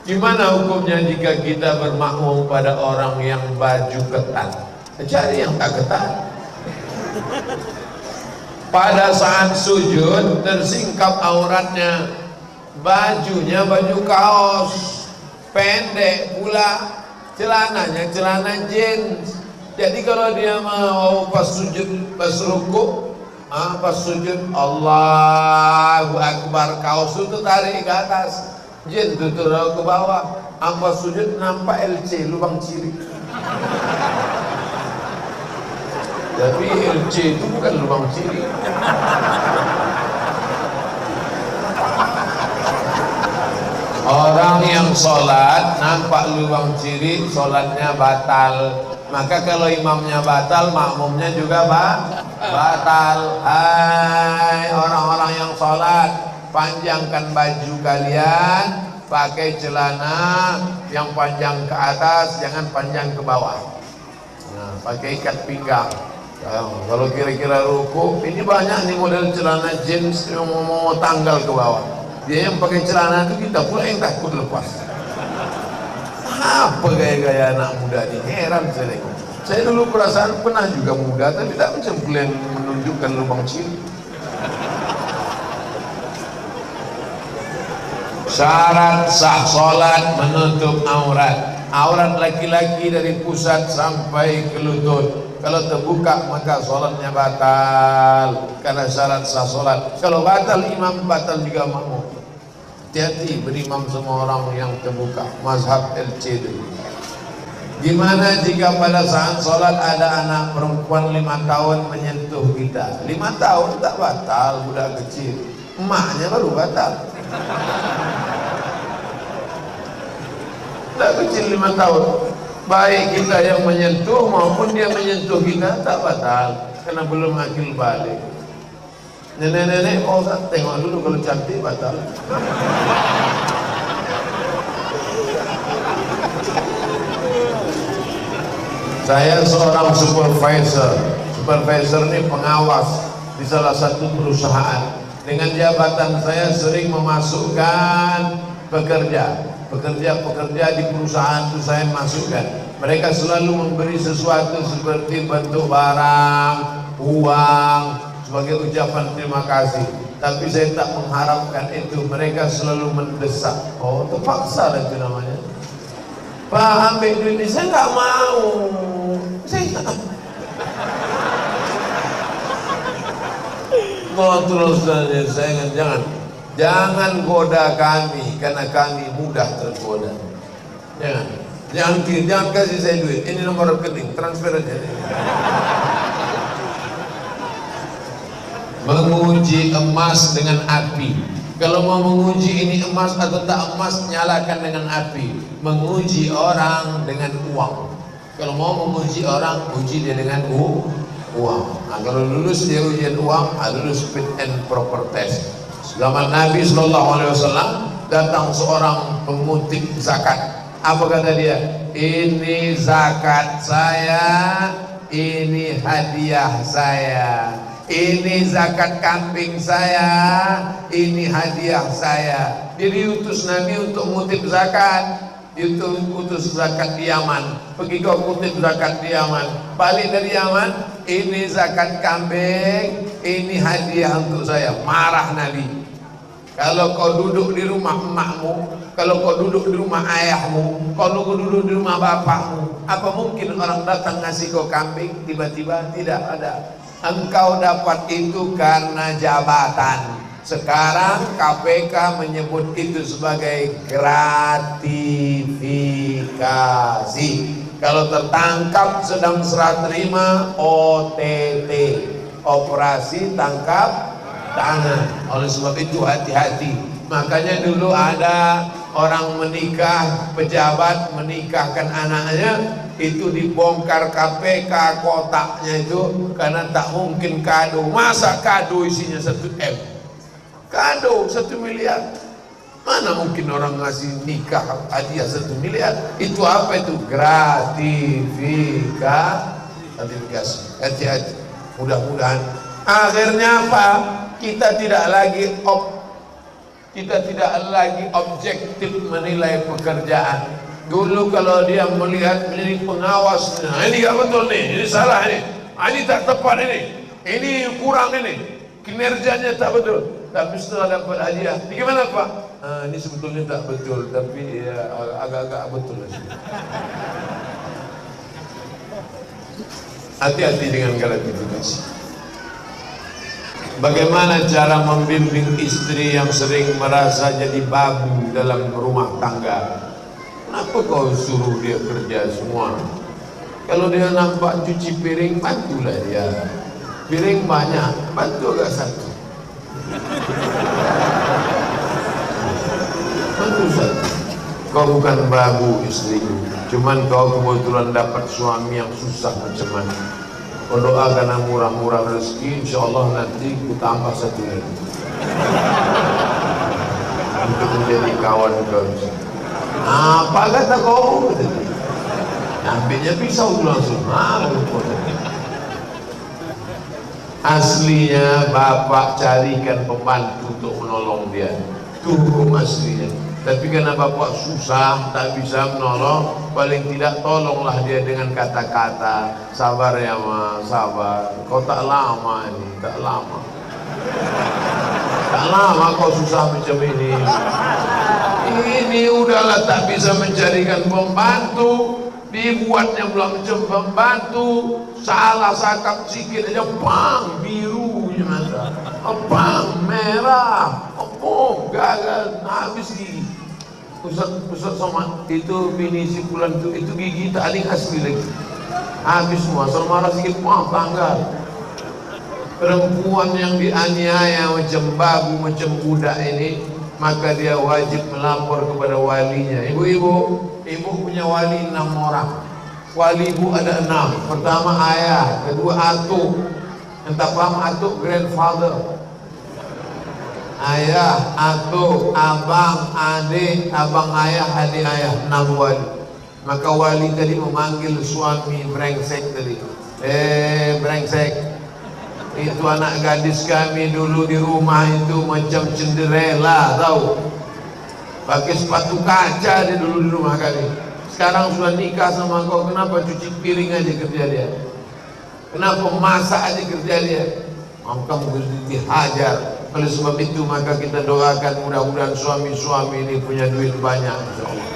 Gimana hukumnya jika kita bermakmum pada orang yang baju ketat? Cari yang tak ketat. Pada saat sujud tersingkap auratnya, bajunya baju kaos, pendek pula, celananya celana jeans. Jadi kalau dia mau pas sujud, pas rukuk, pas sujud Allahu Akbar, kaos itu tarik ke atas, jeans itu turun ke bawah. Pas sujud nampak LC, lubang ciri. Tapi LC itu bukan lubang ciri. Orang yang sholat nampak lubang ciri, sholatnya batal. Maka kalau imamnya batal, makmumnya juga batal. Hai orang-orang yang sholat, panjangkan baju kalian, pakai celana yang panjang ke atas, jangan panjang ke bawah. Nah, pakai ikat pinggang. Kalau kira-kira ruku, ini banyak nih model celana jeans yang mau tanggal ke bawah. Dia yang pakai celana itu, kita pula yang takut lepas. Apa gaya-gaya anak muda ini? Heran saya. Saya dulu perasaan pernah juga muda, tapi tak macam kalian menunjukkan lubang ciri. Syarat sah sholat menutup aurat. Aurat laki-laki dari pusat sampai ke lutut. Kalau terbuka maka sholatnya batal, karena syarat sah sholat. Kalau batal imam, batal juga makmum. Hati-hati berimam semua orang yang terbuka. Mazhab LC dulu. Gimana jika pada saat sholat ada anak perempuan 5 tahun menyentuh kita? 5 tahun tak batal, budak kecil. Emaknya baru batal. Budak kecil 5 tahun. Baik kita yang menyentuh maupun dia menyentuh kita tak batal, karena belum akil balik. Nenek-nenek mau tengok dulu, kalau cantik batal. Saya seorang supervisor ini pengawas di salah satu perusahaan. Dengan jabatan saya sering memasukkan pekerja di perusahaan itu, saya masukkan. Mereka selalu memberi sesuatu seperti bentuk barang, uang, sebagai ucapan terima kasih. Tapi saya tak mengharapkan itu. Mereka selalu mendesak. Oh, terpaksa lah itu namanya. Pak, ambil duit ini. Saya nggak mau. Saya tak. Mau terus saya jangan goda kami, karena kami mudah tergoda. Jangan kasih saya duit. Ini nomor rekening, transfer aja. Menguji emas dengan api. Kalau mau menguji ini emas atau tak emas, nyalakan dengan api. Menguji orang dengan uang. Kalau mau menguji orang, uji dia dengan uang. Nah, kalau lulus dia ujian uang, lulus fit and proper test. Zaman Nabi SAW datang seorang pemuntik zakat. Apa kata dia? Ini zakat saya, ini hadiah saya. Ini zakat kambing saya, ini hadiah saya. Jadi utus Nabi untuk mengutip zakat. Itu utus zakat di Yaman. Pergi kau kutip zakat di Yaman. Balik dari Yaman, ini zakat kambing, ini hadiah untuk saya. Marah Nabi. Kalau kau duduk di rumah emakmu, kalau kau duduk di rumah ayahmu, kalau kau duduk di rumah bapakmu, apa mungkin orang datang ngasih kau kambing tiba-tiba? Tidak ada. Engkau dapat itu karena jabatan. Sekarang KPK menyebut itu sebagai gratifikasi. Kalau tertangkap sedang serah terima, OTT, operasi tangkap tangan. Oleh sebab itu hati-hati. Makanya dulu ada orang menikah, pejabat menikahkan anaknya, itu dibongkar KPK kotaknya itu, karena tak mungkin kado. Masa kado isinya 1 M? Kado 1 miliar. Mana mungkin orang ngasih nikah hadiah 1 miliar? Itu apa itu? Gratifikasi. Hati-hati. Mudah-mudahan akhirnya apa? Kita tidak lagi Kita tidak lagi objektif menilai pekerjaan. Dulu kalau dia melihat menjadi pengawas, nah ini gak betul nih, ini salah ini, ini tak tepat ini kurang ini, kinerjanya tak betul. Tapi setelah dapat hadiah, ini gimana Pak? Ini sebetulnya tak betul, tapi ya agak-agak betul. Hati-hati dengan gratifikasi. Bagaimana cara membimbing istri yang sering merasa jadi babu dalam rumah tangga? Kenapa kau suruh dia kerja semua? Kalau dia nampak cuci piring, bantulah dia. Piring banyak, bantu agak satu. Bantu satu. Kau bukan babu istriku, cuman kau kebetulan dapat suami yang susah macam mana. Kau doa karena murah-murah rezeki, insyaAllah nanti ku tambah satu lagi untuk menjadi kawan kau. Apa kata kau? Ambilnya pisau tu langsung. Aslinya bapak carikan pembantu untuk menolong dia. Itu hukum aslinya. Tapi karena bapak susah, tak bisa menolong, paling tidak tolonglah dia dengan kata-kata, sabar ya mas, sabar. Kau tak lama ini, tak lama. Tak lama kau susah macam ini. Ini udahlah tak bisa mencarikan pembantu, dibuatnya pula macam pembantu, salah sakap sikit aja, bang biru mata, bang merah, gagal, habis gigi. Ustaz Somad itu bini si bulan itu gigi tak ada asli lagi, habis semua. Soal marah sikit, tanggal. Perempuan yang dianiaya macam babu, macam budak ini, maka dia wajib melapor kepada walinya. Ibu-ibu, ibu punya wali 6 orang. Wali ibu ada 6. Pertama ayah, kedua atuk. Entah paham atuk, grandfather. Ayah, atuk, abang, adik, abang ayah, adik ayah, 6 wali. Maka wali tadi memanggil suami brengsek tadi. Brengsek, itu anak gadis kami dulu di rumah itu macam Cinderella, tahu? Pakai sepatu kaca dia dulu di rumah kami. Sekarang sudah nikah sama kau, kenapa cuci piring aja kerja dia? Kenapa masak aja kerja dia? Maka mungkin dihajar. Oleh sebab itu maka kita doakan mudah-mudahan suami-suami ini punya duit banyak, insyaallah.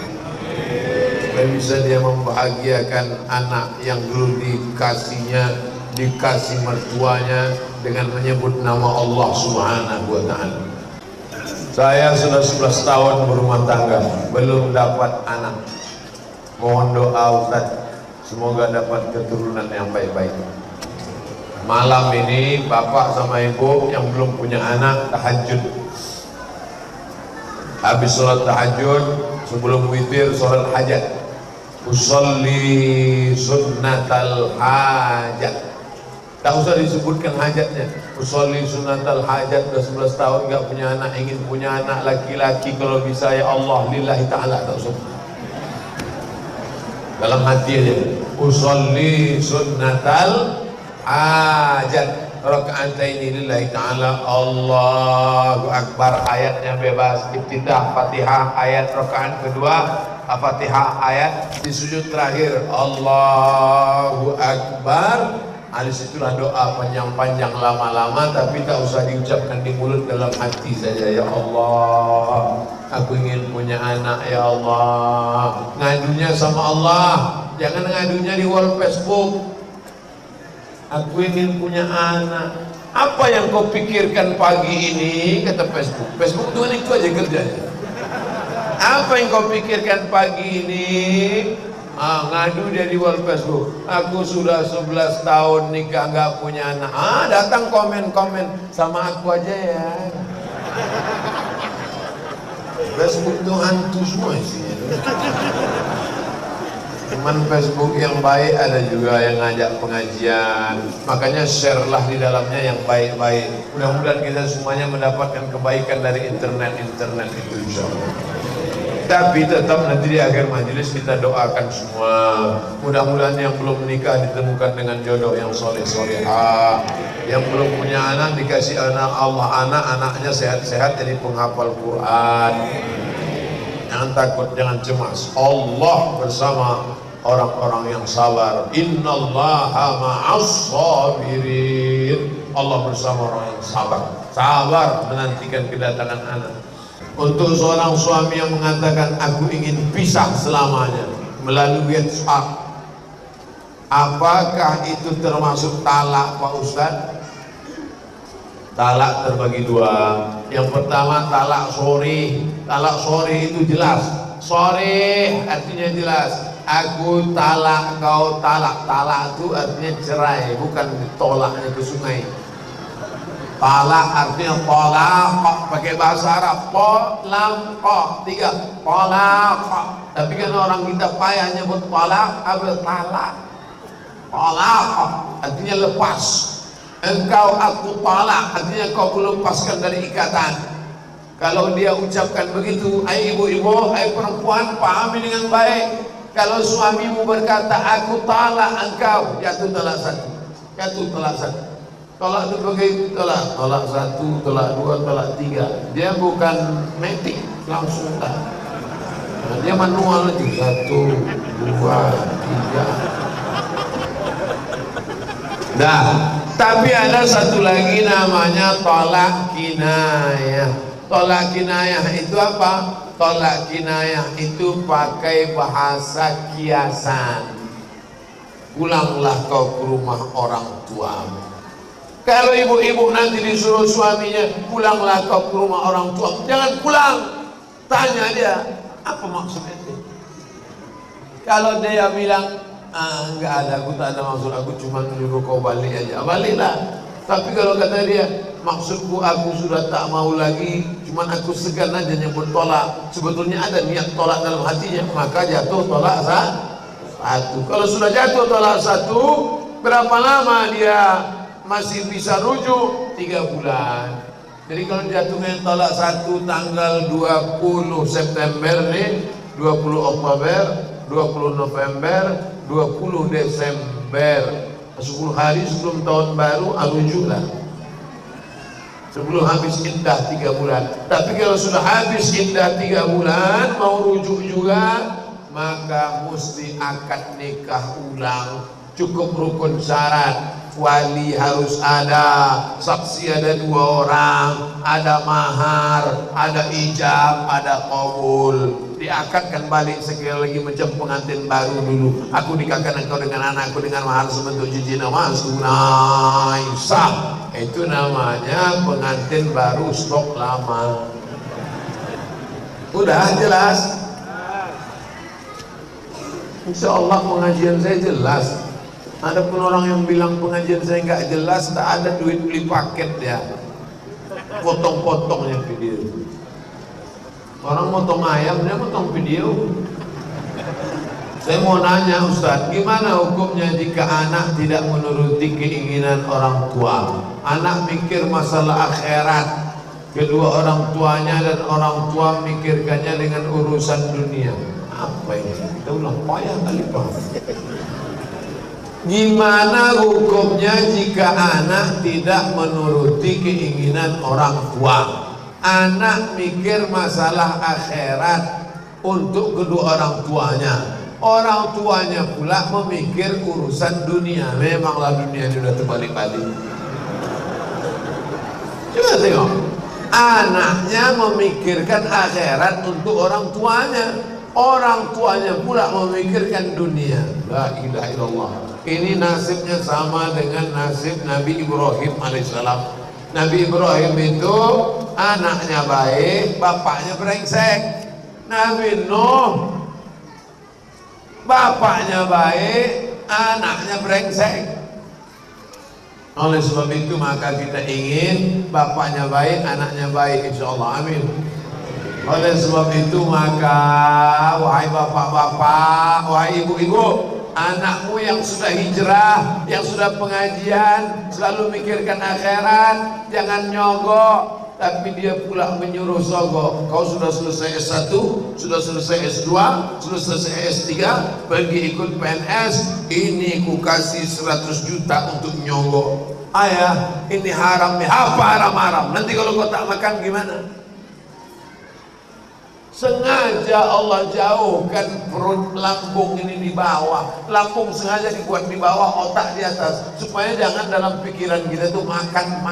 Supaya bisa dia membahagiakan anak yang dulu dikasihnya, dikasih mertuanya dengan menyebut nama Allah Subhanahu wa ta'ala. Saya sudah 11 tahun berumah tangga, belum dapat anak. Mohon doa Ustaz, semoga dapat keturunan yang baik-baik. Malam ini bapak sama ibu yang belum punya anak tahajud. Habis sholat tahajud, sebelum witir sholat hajat. Usolli sunnatal hajat. Tak usah disebutkan hajatnya. Usolli sunnatal hajat. Sudah 11 tahun gak punya anak, ingin punya anak laki-laki, kalau bisa ya Allah lillahi ta'ala. Tak usah. Dalam hati aja. Usolli sunnatal hajat, raka'ataini lillahi ta'ala, Allahu Akbar. Ayatnya bebas, iftitah Fatihah ayat rakaat kedua, Fatihah ayat di sujud terakhir Allahu Akbar. Hadis itulah doa panjang-panjang lama-lama, tapi tak usah diucapkan di mulut, dalam hati saja. Ya Allah, aku ingin punya anak ya Allah. Ngadunya sama Allah, jangan ngadunya di wall Facebook. Aku ingin punya anak. Apa yang kau pikirkan pagi ini? Kata Facebook. Facebook itu kan itu aja kerjanya. Apa yang kau pikirkan pagi ini? Ngadu dia di wall Facebook. Aku sudah 11 tahun nikah nggak punya anak. Datang komen-komen sama aku aja ya. Facebook itu hantu semua isinya. Cuman Facebook yang baik ada juga yang ngajak pengajian. Makanya share lah di dalamnya yang baik-baik. Mudah-mudahan kita semuanya mendapatkan kebaikan dari internet itu, insyaallah. Tapi tetap nanti di akhir majelis kita doakan semua, mudah-mudahan yang belum menikah ditemukan dengan jodoh yang soleh-solehah, yang belum punya anak dikasih anak Allah, anak-anaknya sehat-sehat jadi penghafal Quran. Jangan takut, jangan cemas, Allah bersama orang-orang yang sabar. Innallaha ma'as sabirin. Allah bersama orang yang sabar menantikan kedatangan anak. Untuk seorang suami yang mengatakan aku ingin pisah selamanya melalui WhatsApp, apakah itu termasuk talak Pak Ustaz? Talak terbagi dua. Yang pertama talak sori. Talak sori itu jelas, sori artinya jelas, aku talak kau talak. Talak itu artinya cerai, bukan ditolaknya ke sungai. Talak artinya tolak, pakai bahasa Arab lam tiga tolak. Tapi kan orang kita payah nyebut tolak, apa talak? Tolak artinya lepas. Engkau aku talak artinya kau lepaskan dari ikatan. Kalau dia ucapkan begitu, hai ibu-ibu, hai perempuan, pahami dengan baik. Kalau suamimu berkata aku talak engkau, jatuh talak satu, jatuh talak satu. Tolak itu begitu, tolak satu, tolak dua, tolak tiga. Dia bukan metik, langsung dah. Nah, dia manual aja, satu, dua, tiga. Dah. Tapi ada satu lagi namanya tolak kinayah. Tolak kinayah itu apa? Tolak kinayah itu pakai bahasa kiasan. Pulanglah kau ke rumah orang tuamu. Kalau ibu-ibu nanti disuruh suaminya, pulanglah kau ke rumah orang tua, jangan pulang. Tanya dia, apa maksudnya itu? Kalau dia bilang, enggak ada, aku tak ada maksud, aku cuma menyuruh kau balik aja, baliklah. Tapi kalau kata dia, maksudku aku sudah tak mau lagi, cuma aku segan aja nyebut tolak, sebetulnya ada niat tolak dalam hatinya, maka jatuh tolak satu. Kalau sudah jatuh tolak satu, berapa lama dia masih bisa rujuk? 3 bulan. Jadi kalau jatuhnya tolak satu tanggal 20 September nih, 20 Oktober, 20 November, 20 Desember, 10 hari sebelum tahun baru, rujuklah. Sebelum habis iddah 3 bulan. Tapi kalau sudah habis iddah 3 bulan, mau rujuk juga, maka mesti akad nikah ulang. Cukup rukun syarat, wali harus ada, saksi ada 2 orang, ada mahar, ada ijab, ada qabul. Diakadkan balik sekali lagi macam pengantin baru dulu. Aku nikahkan engkau dengan anakku dengan mahar sebentuk cincin emas tunai sah. Itu namanya pengantin baru stok lama. Udah jelas? Insya Allah pengajian saya jelas. Ada pun orang yang bilang pengajian saya nggak jelas, tak ada duit beli paket ya, potong-potongnya video. Orang motong ayam, dia motong video. Saya mau nanya Ustaz, gimana hukumnya jika anak tidak menuruti keinginan orang tua? Anak mikir masalah akhirat, kedua orang tuanya dan orang tua mikirkannya dengan urusan dunia. Apa ini? Kita ulang payah kali Pak. Gimana hukumnya jika anak tidak menuruti keinginan orang tua? Anak mikir masalah akhirat untuk kedua orang tuanya. Orang tuanya pula memikir urusan dunia. Memanglah dunia sudah terbalik-balik. Coba tengok. Anaknya memikirkan akhirat untuk orang tuanya. Orang tuanya pula memikirkan dunia. La ilaha illallah. Ini nasibnya sama dengan nasib Nabi Ibrahim alaihissalam. Nabi Ibrahim itu anaknya baik, bapaknya brengsek. Nabi Nuh bapaknya baik, anaknya brengsek. Oleh sebab itu maka kita ingin bapaknya baik, anaknya baik, insyaallah, amin. Oleh sebab itu maka wahai bapak-bapak, wahai ibu-ibu, anakmu yang sudah hijrah, yang sudah pengajian, selalu mikirkan akhirat, jangan nyogok. tapi dia pula menyuruh sogok, kau sudah selesai S1, sudah selesai S2, sudah selesai S3, pergi ikut PNS, ini ku kasih 100 juta untuk nyogok. Ayah, ini haram nih. Apa haram-haram? Nanti kalau kau tak makan gimana? Sengaja Allah jauhkan perut lambung ini di bawah. Lambung sengaja dibuat di bawah, otak di atas, supaya jangan dalam pikiran kita tuh makan.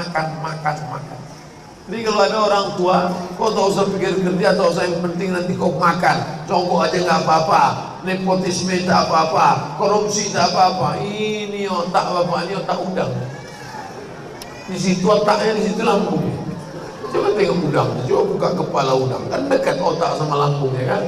Jadi kalau ada orang tua, kau tak usah pikir kerja, tak usah, yang penting nanti kau makan. Congkok aja nggak apa-apa, nepotisme tak apa-apa, korupsi tak apa-apa. Ini otak bapak, ini otak udang. Di situ otaknya, di situ lambungnya. Coba tengok udang, coba buka kepala udang, kan dekat otak sama lambungnya kan.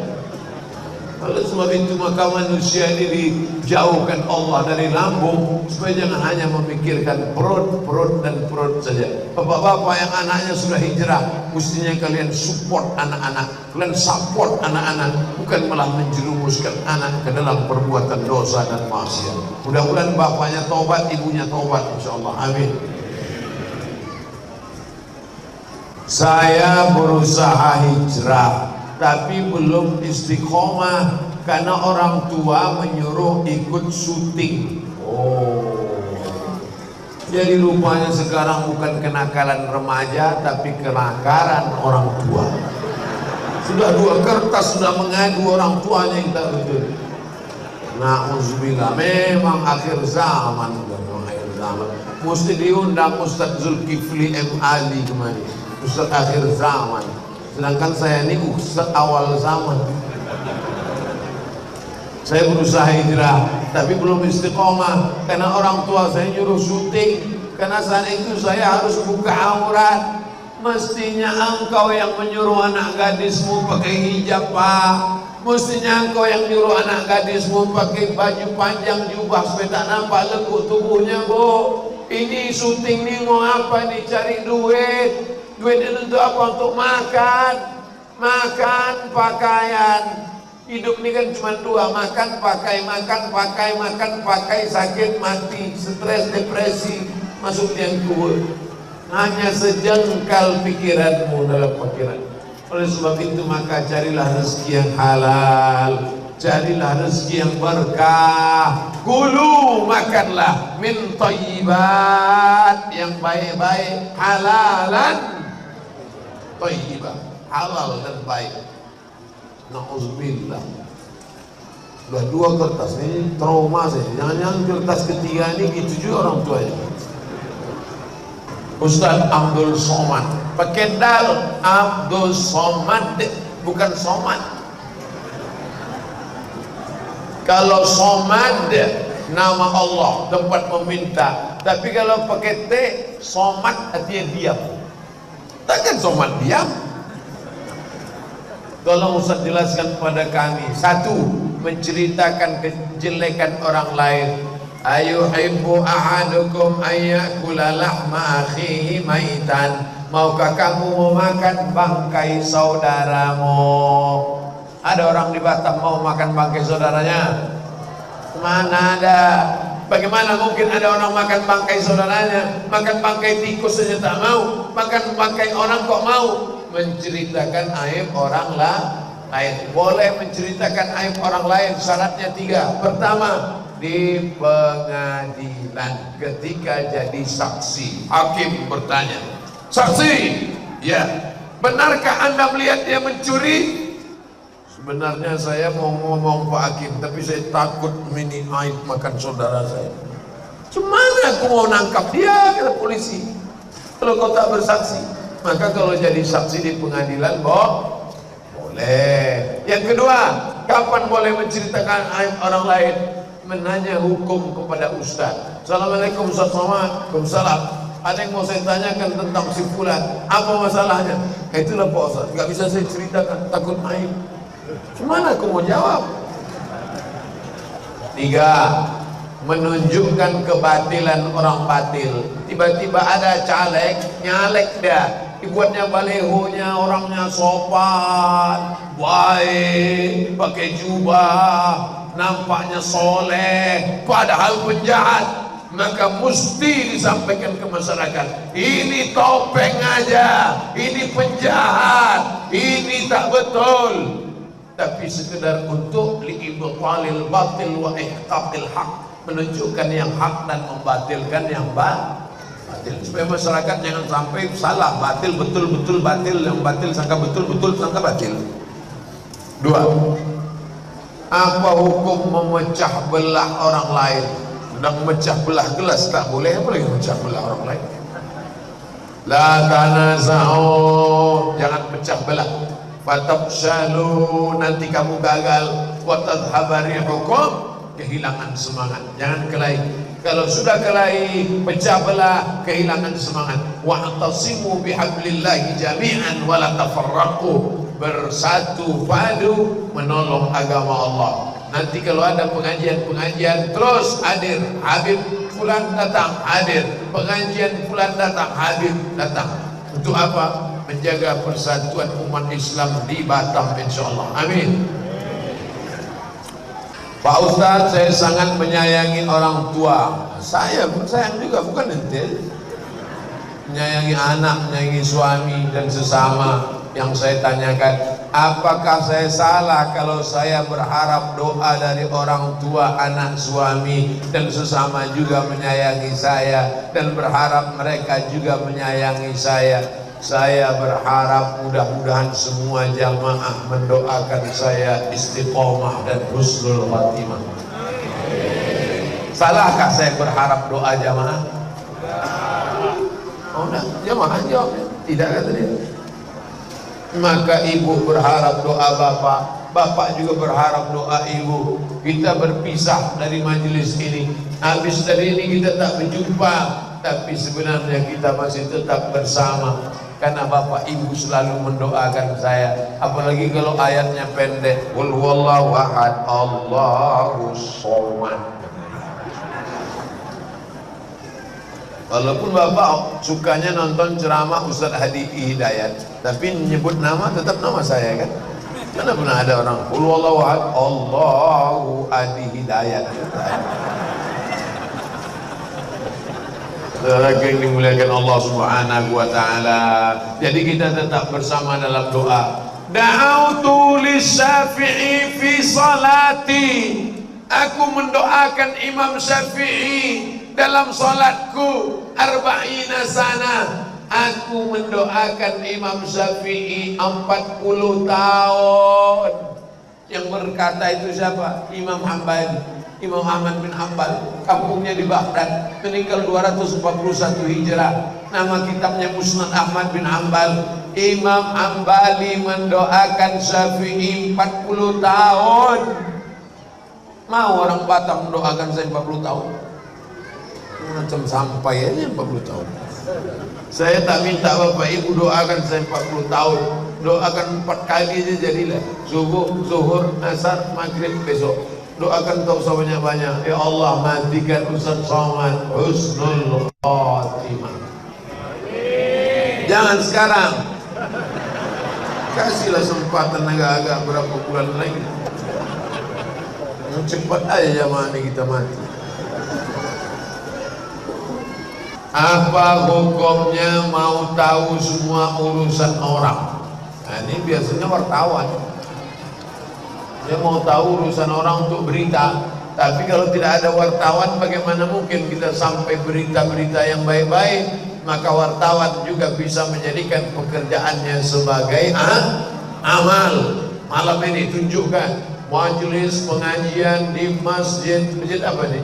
Oleh sebab itu maka manusia ini dijauhkan Allah dari lambung, supaya jangan hanya memikirkan perut dan perut saja. Bapak-bapak yang anaknya sudah hijrah, mestinya kalian support anak-anak, kalian support anak-anak, bukan malah menjerumuskan anak ke dalam perbuatan dosa dan maksiat. Mudah-mudahan bapaknya taubat, ibunya taubat, insyaallah. Amin. Saya berusaha hijrah, tapi belum istiqomah karena orang tua menyuruh ikut syuting. Jadi rupanya sekarang bukan kenakalan remaja, tapi kenakalan orang tua. Sudah 2 kertas sudah mengadu orang tuanya yang tak betul. Na'udzubillah, memang akhir zaman. Mesti diundang Ustaz Zulkifli M. Ali kemari, Ustaz akhir zaman. Sedangkan saya ini Ustaz awal zaman. Saya berusaha hijrah, tapi belum istiqomah karena orang tua saya nyuruh syuting. Karena saat itu saya harus buka aurat. Mestinya engkau yang menyuruh anak gadismu pakai hijab, Pak. Mestinya engkau yang nyuruh anak gadismu pakai baju panjang, jubah, supaya tak nampak lekuk tubuhnya, Bu. Ini syuting nih mau apa nih? Cari duit. Duit itu untuk apa? Untuk makan, pakaian. Hidup ini kan cuma 2, makan, pakai, sakit, mati, stres, depresi, masuk yang kubur. Hanya sejengkal pikiranmu dalam pikiran. Oleh sebab itu maka carilah rezeki yang halal, carilah rezeki yang berkah. Kulu, makanlah min thayyibat, yang baik-baik, halalan thayyibah, halal dan baik. Na'udzubillah. Sudah 2 kertas ini trauma saya. Jangan-jangan kertas ketiga ini gitu juga orang tuanya. Ustaz Abdul Somad, pakai dal, Abdul Somad, bukan Somad. Kalau Somad nama Allah, tempat meminta. Tapi kalau pakai T, Somad artinya diam. Takkan Somad diam. Tolong Ustaz jelaskan kepada kami. 1, menceritakan kejelekan orang lain. Ayuhibbu ahadukum ayyakula lahma akhihi maitan. Maukah kamu memakan bangkai saudaramu? Ada orang di Batam mau makan bangkai saudaranya? Mana ada? Bagaimana mungkin ada orang makan bangkai saudaranya? Makan bangkai tikus saja tak mau, makan bangkai orang kok mau? Menceritakan aib orang lain. Boleh menceritakan aib orang lain, syaratnya 3. Pertama, di pengadilan ketika jadi saksi, hakim bertanya, saksi, ya, benarkah Anda melihat dia mencuri? Sebenarnya saya mau ngomong Pak Hakim, tapi saya takut mini aib makan saudara saya. Gimana aku mau nangkap dia, kata polisi, kalau kau tak bersaksi? Maka kalau jadi saksi di pengadilan, boleh. Yang kedua, kapan boleh menceritakan aib orang lain? Menanya hukum kepada Ustaz. Assalamualaikum Ustaz Somad. Waalaikumsalam. Ada yang mau saya tanyakan tentang si fulan. Apa masalahnya? Itulah Pak Ustaz, gak bisa saya ceritakan, takut aib. Gimana aku mau jawab? 3, menunjukkan kebatilan orang batil. Tiba-tiba ada caleg, nyalek dia, dibuatnya balehonya, orangnya sopan, baik, pakai jubah, nampaknya soleh, padahal penjahat. maka mesti disampaikan ke masyarakat, ini topeng aja, ini penjahat, ini tak betul. Tapi sekedar untuk liibtalil batil wa ihqaqil haq, menunjukkan yang hak dan membatilkan yang batil, supaya masyarakat jangan sampai salah, batil betul betul batil, yang batil sangka betul, betul sangka batil. Dua, apa hukum memecah belah orang lain? Dan memecah belah gelas tak boleh, apalagi memecah belah orang lain. La tanaza'u, jangan pecah belah. Fatafshalu, nanti kamu gagal. Wa tadhhaba rihukum, kehilangan semangat. Jangan kelahi. Kalau sudah kelahi, pecah belah, kehilangan semangat. Wa'tasimu bihablillahi jami'an wa la tafarraqu, bersatu padu menolong agama Allah. Nanti kalau ada pengajian terus hadir, Habib fulan datang hadir, pengajian fulan datang hadir, datang. Untuk apa? Menjaga persatuan umat Islam di Batam, insyaallah. Amin. Pak Ustadz, saya sangat menyayangi orang tua. Saya pun sayang juga, bukan ente. Menyayangi anak, menyayangi suami dan sesama. Yang saya tanyakan, apakah saya salah kalau saya berharap doa dari orang tua, anak, suami dan sesama juga menyayangi saya, dan berharap mereka juga menyayangi saya? Saya berharap mudah-mudahan semua jamaah mendoakan saya istiqomah dan husnul khatimah. Salahkah saya berharap doa jamaah? Oh, enggak, jamaah jawabnya tidak, kata dia. Maka ibu berharap doa bapak, bapak juga berharap doa ibu. Kita berpisah dari majelis ini, habis dari ini kita tak berjumpa, tapi sebenarnya kita masih tetap bersama, karena bapak ibu selalu mendoakan saya. Apalagi kalau ayatnya pendek, qul huwallahu ahad, Allahus somad. Walaupun bapak sukanya nonton ceramah Ustaz Hadi Hidayat, tapi menyebut nama tetap nama saya kan. Mana pernah ada orang qul huwallahu ahad, Allahu Hadi Hidayat. Saudara yang dimuliakan Allah Subhanahu wa taala. Jadi kita tetap bersama dalam doa. Da'autu lisyafi'i fi salati. Aku mendoakan Imam Syafi'i dalam salatku arba'ina sana. Aku mendoakan Imam Syafi'i 40 tahun. Yang berkata itu siapa? Imam Hambali, Imam Ahmad bin Hanbal. Kampungnya di Baghdad, meninggal 241 Hijrah. Nama kitabnya Musnad Ahmad bin Hanbal. Imam Hambali mendoakan Syafi'i 40 tahun. Mau orang Batam mendoakan saya 40 tahun? Macam sampai aja 40 tahun. Saya tak minta bapak ibu doakan saya 40 tahun, doakan 4 kali aja jadilah. Subuh, zuhur, asar, maghrib, besok. Doakan tak usah banyak-banyak. Ya Allah, matikan Ustaz Somad husnul khatimah. Jangan sekarang, kasihlah sempatan agak-agak berapa bulan lagi. Cepat aja jamaah ini kita mati. Apa hukumnya mau tahu semua urusan orang? Nah, ini biasanya wartawan. Dia mau tahu urusan orang untuk berita. Tapi kalau tidak ada wartawan, bagaimana mungkin kita sampai berita-berita yang baik-baik? Maka wartawan juga bisa menjadikan pekerjaannya sebagai amal. Malam ini tunjukkan majelis pengajian di masjid apa nih?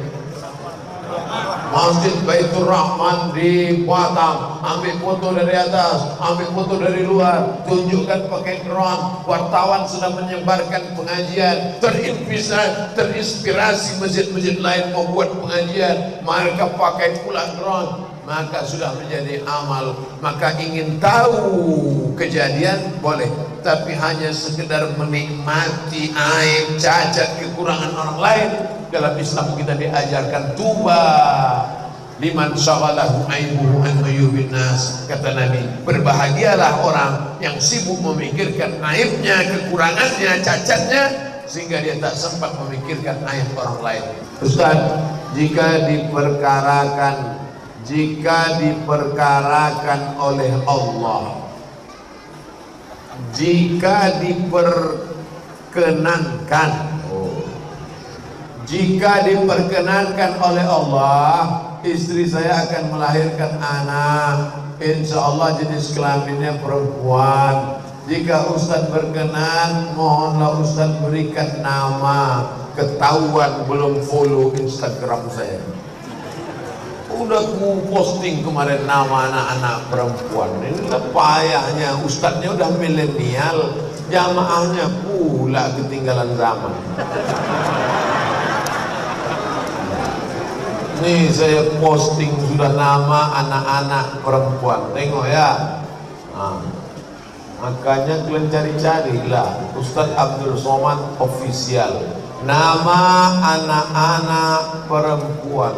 Masjid Baitur Rahman di Batam. Ambil foto dari atas, ambil foto dari luar, tunjukkan pakai drone. Wartawan sedang menyebarkan pengajian, terinspirasi masjid-masjid lain membuat pengajian, mereka pakai pula drone. Maka sudah menjadi amal. Maka ingin tahu kejadian boleh, tapi hanya sekedar menikmati aib, cacat, kekurangan orang lain. Dalam Islam kita diajarkan tuba liman syaghalahu aibuhu an uyubin nas. Kata Nabi, berbahagialah orang yang sibuk memikirkan aibnya, kekurangannya, cacatnya, sehingga dia tak sempat memikirkan ayat orang lain. Ustaz, jika diperkarakan oleh Allah, jika diperkenankan oleh Allah, istri saya akan melahirkan anak, insya Allah jenis kelaminnya perempuan. Jika Ustaz berkenan, mohonlah Ustaz berikan nama. Ketahuan belum follow Instagram saya. Udah ku posting kemarin nama anak-anak perempuan. Ini payahnya, Ustaznya udah milenial, jamaahnya pula ketinggalan zaman. Nih saya posting sudah nama anak-anak perempuan. Tengok ya. Nah, makanya kalian cari-carilah Ustaz Abdul Somad Official. Nama anak-anak perempuan.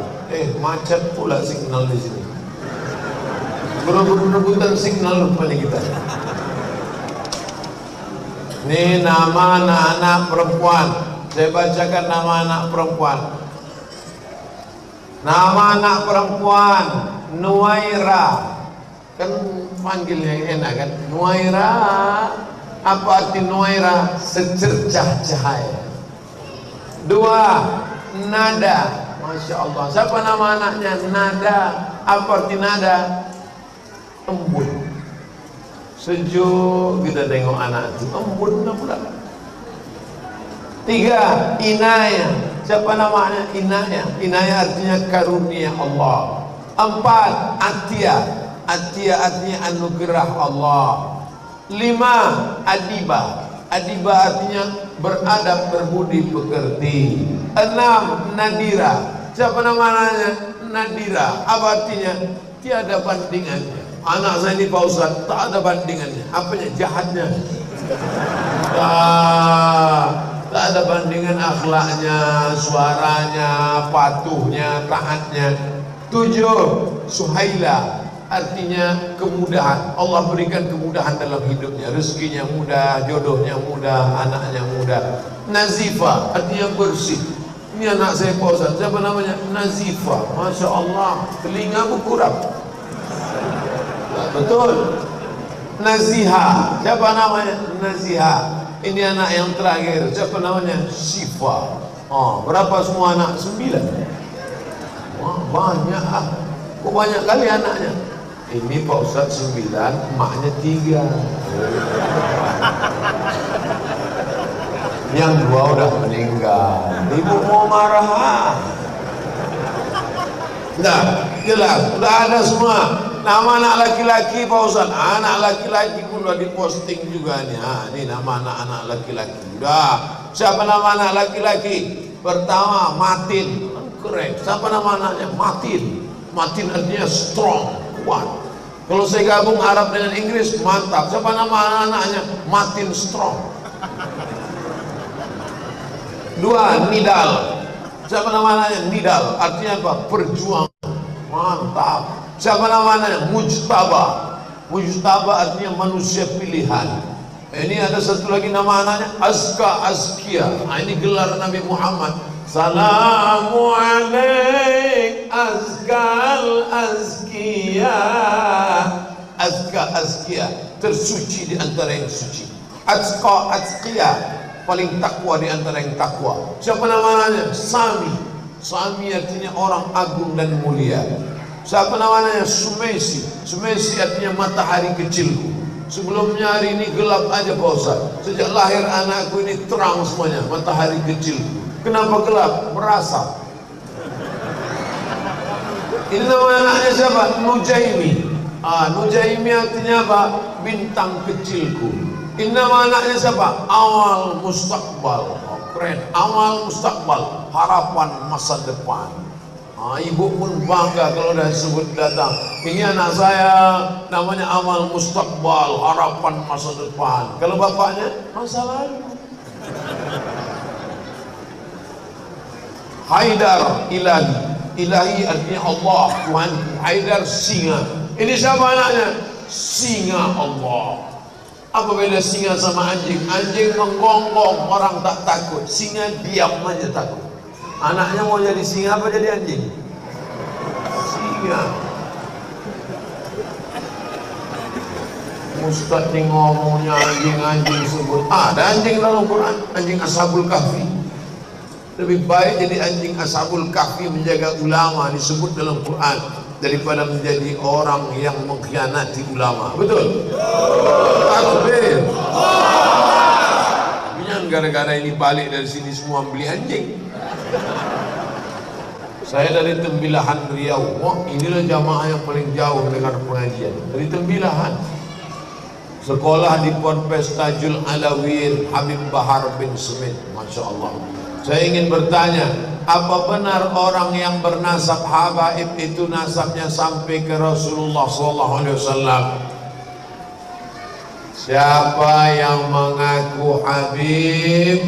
Macet pula signal di sini. Berebut-rebutan signal rupanya kita. Ini nama anak-anak perempuan. Saya bacakan nama anak perempuan. Nama anak perempuan Nuaira. Kan panggilnya enak kan? Nuaira. Apa arti Nuaira? Secercah cahaya. 2. Nada. Masya Allah. Siapa nama anaknya? Nada. Apa arti nada? Embun. Sejuk kita tengok anak itu. Embun pula. 3. Inayah. Siapa namanya? Inayah. Inayah artinya karunia Allah. 4. Atiyah. Atiyah artinya anugerah Allah. 5. Adibah. Adibah artinya beradab, berbudi pekerti. 6. Nadira. Siapa namanya? Nadira. Apa artinya? Tiada bandingannya. Anak saya ini Pak Ustaz, tak ada bandingannya. Apanya? Jahatnya. Tak ada bandingan akhlaknya, suaranya, patuhnya, taatnya. 7. Suhaila. Artinya kemudahan. Allah berikan kemudahan dalam hidupnya. Rezekinya mudah, jodohnya mudah, anaknya mudah. Nazifah artinya bersih. Ini anak saya Pak Ustaz. Siapa namanya? Nazifah. Masya Allah. Telinga berkurang. Betul. Naziha. Siapa namanya? Naziha. Ini anak yang terakhir. Siapa namanya? Syifa. Berapa semua anak? 9. Wah, banyak. Kok banyak kali anaknya? Ini Pak Ustaz 9, emaknya 3. Yang 2 udah meninggal. Ibu mau marah. Nah, jelas, udah ada semua. Nama anak laki-laki Pak Ustaz. Anak laki-laki pun udah diposting juga nih. Ini nama anak-anak laki-laki. Udah. Siapa nama anak laki-laki? Pertama, Matin. Keren. Siapa nama anaknya? Matin. Matin artinya strong, kuat. Kalau saya gabung Arab dengan Inggris, mantap. Siapa nama anaknya? Matin strong. 2. Nidal. Siapa nama anaknya? Nidal. Artinya apa? Perjuangan. Mantap. Siapa nama anaknya? Mujtaba. Mujtaba artinya manusia pilihan. Ini ada satu lagi nama anaknya Azka Azkia. Ini gelar Nabi Muhammad. Salamu alaik azkal azkiya. Azka azkiya, tersuci di antara yang suci. Azka azkiya, paling takwa di antara yang takwa. Siapa namanya? Sami. Sami artinya orang agung dan mulia. Siapa namanya? Sumaisi. Sumaisi artinya matahari kecilku. Sebelumnya hari ini gelap aja Pak Ustaz. Sejak lahir anakku ini terang semuanya, matahari kecilku. Kenapa gelap? Merasap. Ini nama anaknya siapa? Nujaimi. Nujaimi artinya apa? Bintang kecilku. Ini nama anaknya siapa? Awal Mustaqbal. Keren. Awal Mustaqbal. Harapan masa depan. Ibu pun bangga kalau udah sebut datang. Ini anak saya namanya Awal Mustaqbal. Harapan masa depan. Kalau bapaknya masa lalu. Haidar Ilahi. Ilahi artinya Allah, Tuhan. Haidar singa. Ini siapa anaknya? Singa Allah. Apa beda singa sama anjing? Anjing menggonggong, orang tak takut. Singa diam aja takut. Anaknya mau jadi singa apa jadi anjing? Singa. Ustaz yang ngomongnya anjing-anjing sebut. Ada anjing dalam Quran, anjing Ashabul Kahfi. Lebih baik jadi anjing Ashabul Kahfi menjaga ulama disebut dalam Quran daripada menjadi orang yang mengkhianati ulama. Betul? Takbir. Jangan gara-gara ini balik dari sini semua beli anjing. Saya dari Tembilahan Riau. Wah, inilah jamaah yang paling jauh dengar pengajian. Dari Tembilahan. Sekolah di Ponpes Tajul Alawiyyin Habib Bahar bin Smith. Masya Allah. Saya ingin bertanya, apa benar orang yang bernasab habaib itu nasabnya sampai ke Rasulullah SAW? Siapa yang mengaku habib,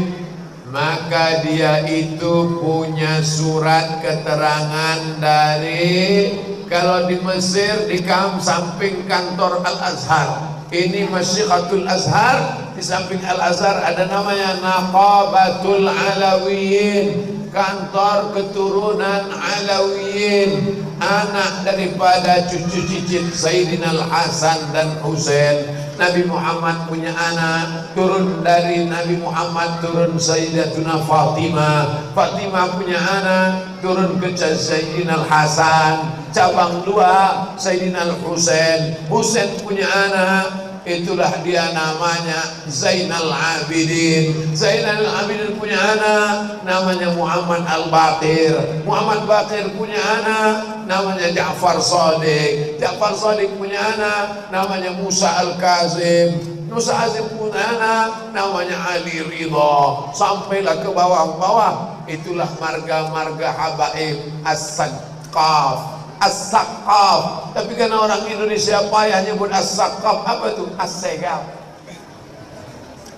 maka dia itu punya surat keterangan dari, kalau di Mesir di samping kantor Al-Azhar. Ini Masyihatul Azhar, di samping Al-Azhar ada namanya Naqabatul Alawiyyin, kantor keturunan Alawiyyin, anak daripada cucu cicit Sayyidina Al-Hasan dan Husain. Nabi Muhammad punya anak, turun dari Nabi Muhammad turun Sayyidatuna Fatimah. Fatimah punya anak, turun ke Sayyidina Al-Hasan. Cabang dua Sayyidina Al-Husain. Husain punya anak, itulah dia namanya Zainal Abidin. Zainal Abidin punya anak, namanya Muhammad Al-Baqir. Muhammad Baqir punya anak, namanya Ja'far Shadiq. Ja'far Shadiq punya anak, namanya Musa Al-Kazim. Musa Azim punya anak, namanya Ali Ridha. Sampailah ke bawah-bawah, itulah marga-marga habaib As-Saqqaf. As-Saqqaf. Tapi karena orang Indonesia payah nyebut As-Saqqaf, apa itu? As-Segaf.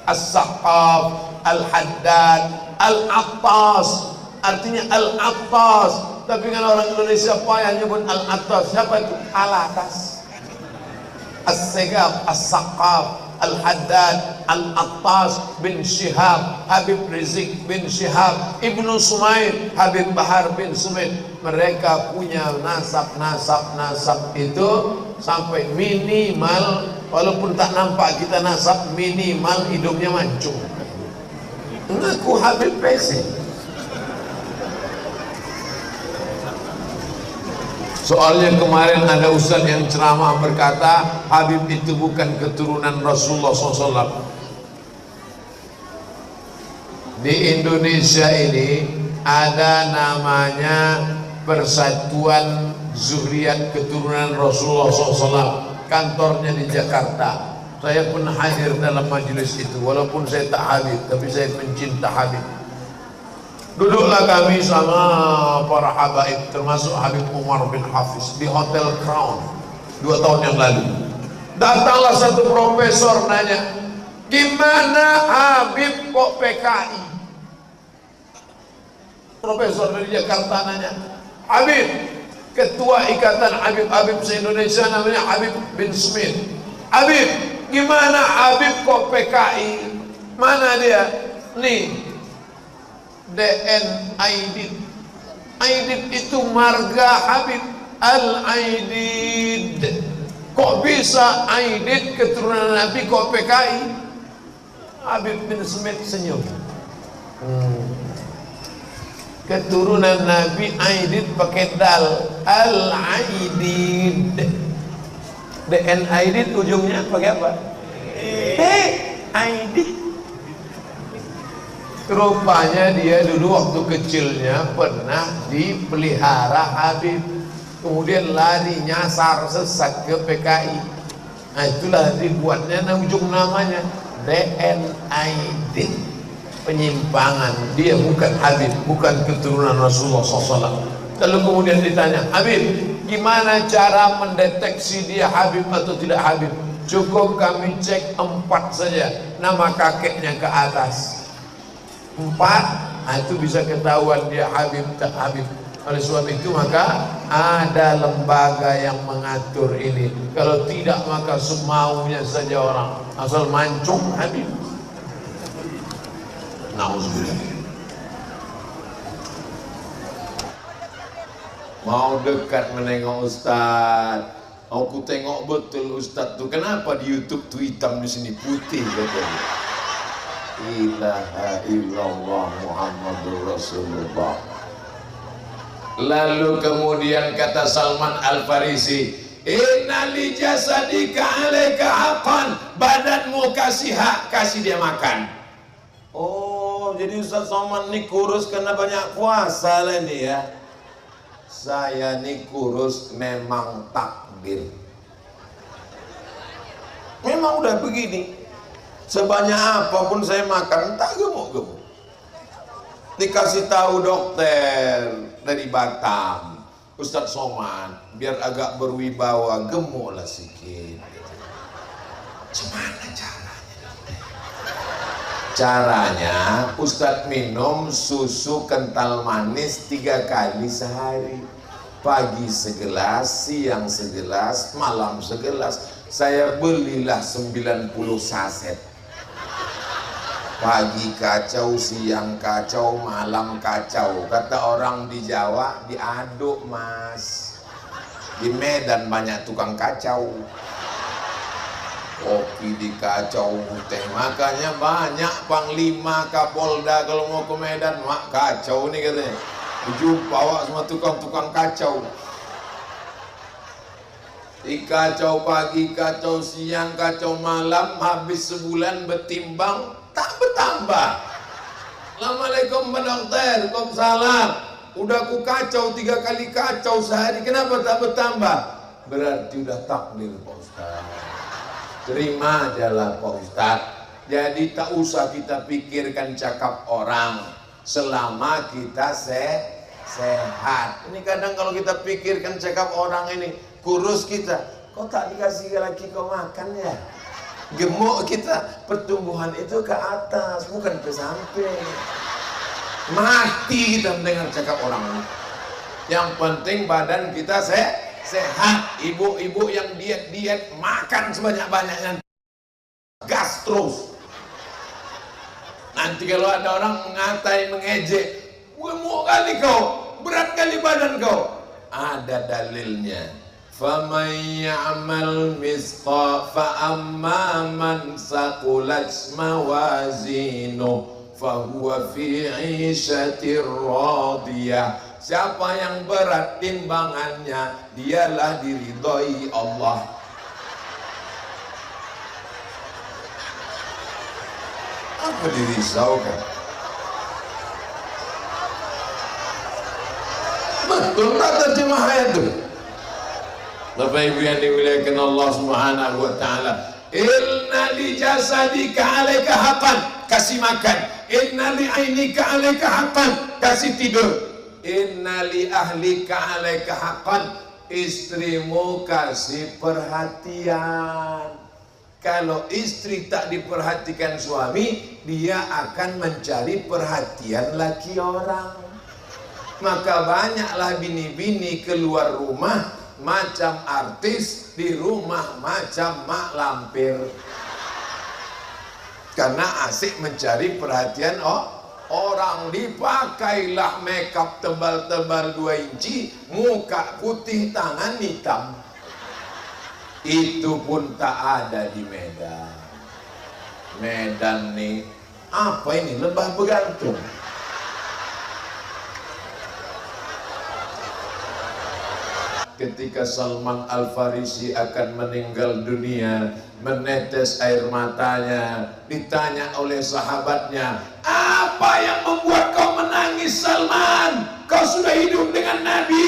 As-Saqqaf, Al-Haddad, Al-Attas. Artinya Al-Attas. Tapi karena orang Indonesia payah nyebut Al-Attas, siapa itu? Al-Atas. As-Segaf, As-Saqqaf, Al-Haddad, Al-Attas bin Syihab, Habib Rizik bin Syihab, Ibnu Sumail, Habib Bahar bin Sumail. Mereka punya nasab itu sampai minimal, walaupun tak nampak kita nasab, minimal hidungnya mancung. Mengaku Habib Pesi. Soalnya kemarin ada ustaz yang ceramah berkata Habib itu bukan keturunan Rasulullah SAW. Di Indonesia ini ada namanya Persatuan Zuriyat Keturunan Rasulullah SAW. Kantornya di Jakarta. Saya pun hadir dalam majelis itu, walaupun saya tak Habib, tapi saya pencinta Habib. Duduklah kami sama para habaib, termasuk Habib Umar bin Hafiz di Hotel Crown 2 tahun yang lalu. Datanglah satu profesor nanya, gimana Habib kok PKI? Profesor dari Jakarta nanya, Habib, ketua ikatan Habib se-Indonesia namanya Habib bin Smith. Habib, gimana Habib kok PKI? Mana dia? Nih, DN Aidid. Aidid itu marga Habib Al-Aidid. Kok bisa Aidid keturunan Nabi kok PKI? Habib bin Smith senyum. Keturunan Nabi Aidid pakai dal, Al-Aidid. DN Aidid ujungnya pakai apa? Aidid. Rupanya dia dulu waktu kecilnya pernah dipelihara Habib, kemudian lari nyasar sesat ke PKI. Nah itulah dibuatnya ujung namanya DN Aidid. Penyimpangan, dia bukan Habib, bukan keturunan Rasulullah SAW. Lalu kemudian ditanya, Habib, gimana cara mendeteksi dia Habib atau tidak Habib? Cukup kami cek 4 saja, nama kakeknya ke atas. 4, nah itu bisa ketahuan dia Habib tak Habib. Oleh sebab itu maka ada lembaga yang mengatur ini. Kalau tidak maka semaunya saja orang, asal mancung habis. Nauzubillah. Mau dekat menengok Ustaz, aku tengok betul Ustaz tuh. Kenapa di YouTube tuh hitam, di sini putih katanya. Ilaha illallah Muhammadur Rasulullah. Lalu kemudian kata Salman Al-Farisi, inna li jasadika alaika haqqan, badanmu kasih hak, kasih dia makan. Oh, jadi Ustaz Salman ini kurus karena banyak puasa lah ini ya. Saya ini kurus memang takdir. Memang udah begini. Sebanyak apapun saya makan, tak gemuk-gemuk. Dikasih tahu dokter dari Batam, Ustadz Somad, biar agak berwibawa, gemuklah sedikit. Gimana caranya? Caranya Ustadz minum susu kental manis 3 kali sehari. Pagi segelas, siang segelas, malam segelas. Saya belilah 90 saset. Pagi kacau, siang kacau, malam kacau. Kata orang di Jawa, diaduk mas. Di Medan banyak tukang kacau. Kopi dikacau, teh. Makanya banyak Panglima, Kapolda kalau mau ke Medan, mak kacau nih katanya. Jumpa awak semua tukang-tukang kacau. Dikacau pagi, kacau siang, kacau malam. Habis sebulan bertimbang, tak bertambah. Assalamualaikum Pak Dokter, Waalaikumsalam. Udah aku kacau 3 kali kacau sehari, kenapa tak bertambah? Berarti udah takdir Pak Ustaz. Terima ajalah Pak Ustaz. Jadi tak usah kita pikirkan cakap orang, selama kita sehat. Ini kadang kalau kita pikirkan cakap orang ini, kurus kita, kok tak dikasih lagi kau makan ya? Gemuk kita, pertumbuhan itu ke atas, bukan ke samping. Mati kita mendengar cakap orang. Yang penting badan kita sehat. Ibu-ibu yang diet makan sebanyak-banyaknya, gas terus. Nanti kalau ada orang mengatai, mengejek, gemuk kali kau, berat kali badan kau, ada dalilnya. فَمَنْ يَعْمَلْ مِثْقَالَ فَأَمَّا مَنْ ثَقُلَتْ مَوَازِينُهُ فَهُوَ فِي عِيشَةٍ رَاضِيَةٍ. Siapa yang berat timbangannya, dialah diridhoi Allah. Apa dirisaukan? Betul tak terjemah ayat itu? Bapak Ibu yang dimuliakan Allah Subhanahu wa taala. Inna li jasadika alaika haqqan, kasih makan. Inna li ainika alaika haqqan, kasih tidur. Inna li ahlika alaika haqqan, istrimu kasih perhatian. Kalau istri tak diperhatikan suami, dia akan mencari perhatian laki orang. Maka banyaklah bini-bini keluar rumah macam artis, di rumah macam mak lampir. Karena asik mencari perhatian orang. Dipakailah makeup tebal-tebal 2 inci, muka putih, tangan hitam. Itu pun tak ada di Medan. Medan nih, apa ini, lembah bergantung. Ketika Salman Al-Farisi akan meninggal dunia, menetes air matanya, ditanya oleh sahabatnya, apa yang membuat kau menangis Salman? Kau sudah hidup dengan Nabi,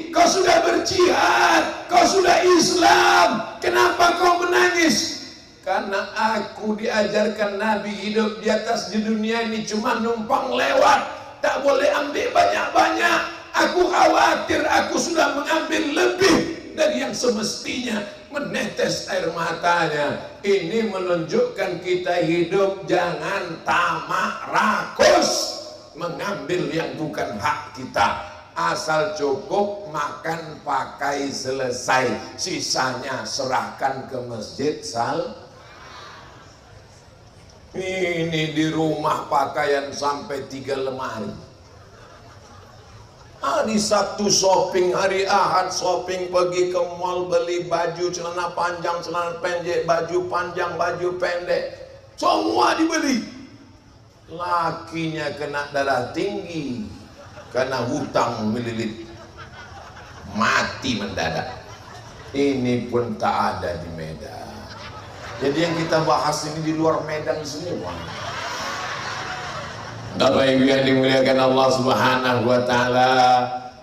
kau sudah berjihad, kau sudah Islam, kenapa kau menangis? Karena aku diajarkan Nabi hidup di atas di dunia ini cuma numpang lewat, tak boleh ambil banyak-banyak. Aku khawatir aku sudah mengambil lebih dari yang semestinya. Menetes air matanya. Ini menunjukkan kita hidup jangan tamak rakus, mengambil yang bukan hak kita. asal cukup makan pakai selesai, sisanya serahkan ke masjid Ini di rumah pakaian sampai 3 lemari. Hari Sabtu shopping, hari Ahad shopping, pergi ke mall beli baju, celana panjang, celana pendek, baju panjang, baju pendek, semua dibeli. Lakinya kena darah tinggi karena hutang melilit, mati mendadak. Ini pun tak ada di Medan. Jadi yang kita bahas ini di luar Medan semua. Bapak Ibu yang dimuliakan Allah Subhanahu wa taala,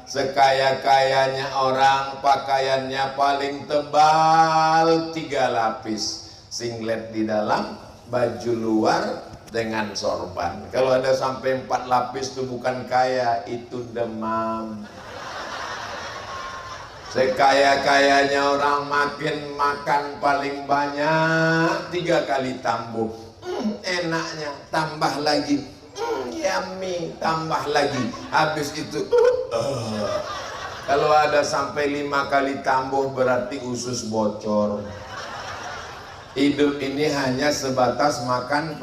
sekaya-kayanya orang pakaiannya paling tebal 3 lapis, singlet di dalam, baju luar dengan sorban. Kalau ada sampai 4 lapis itu bukan kaya, itu demam. Sekaya-kayanya orang makin makan paling banyak 3 kali tambah. Enaknya tambah lagi, yummy, tambah lagi. Habis itu kalau ada sampai 5 kali tambah berarti usus bocor. Hidup ini hanya sebatas makan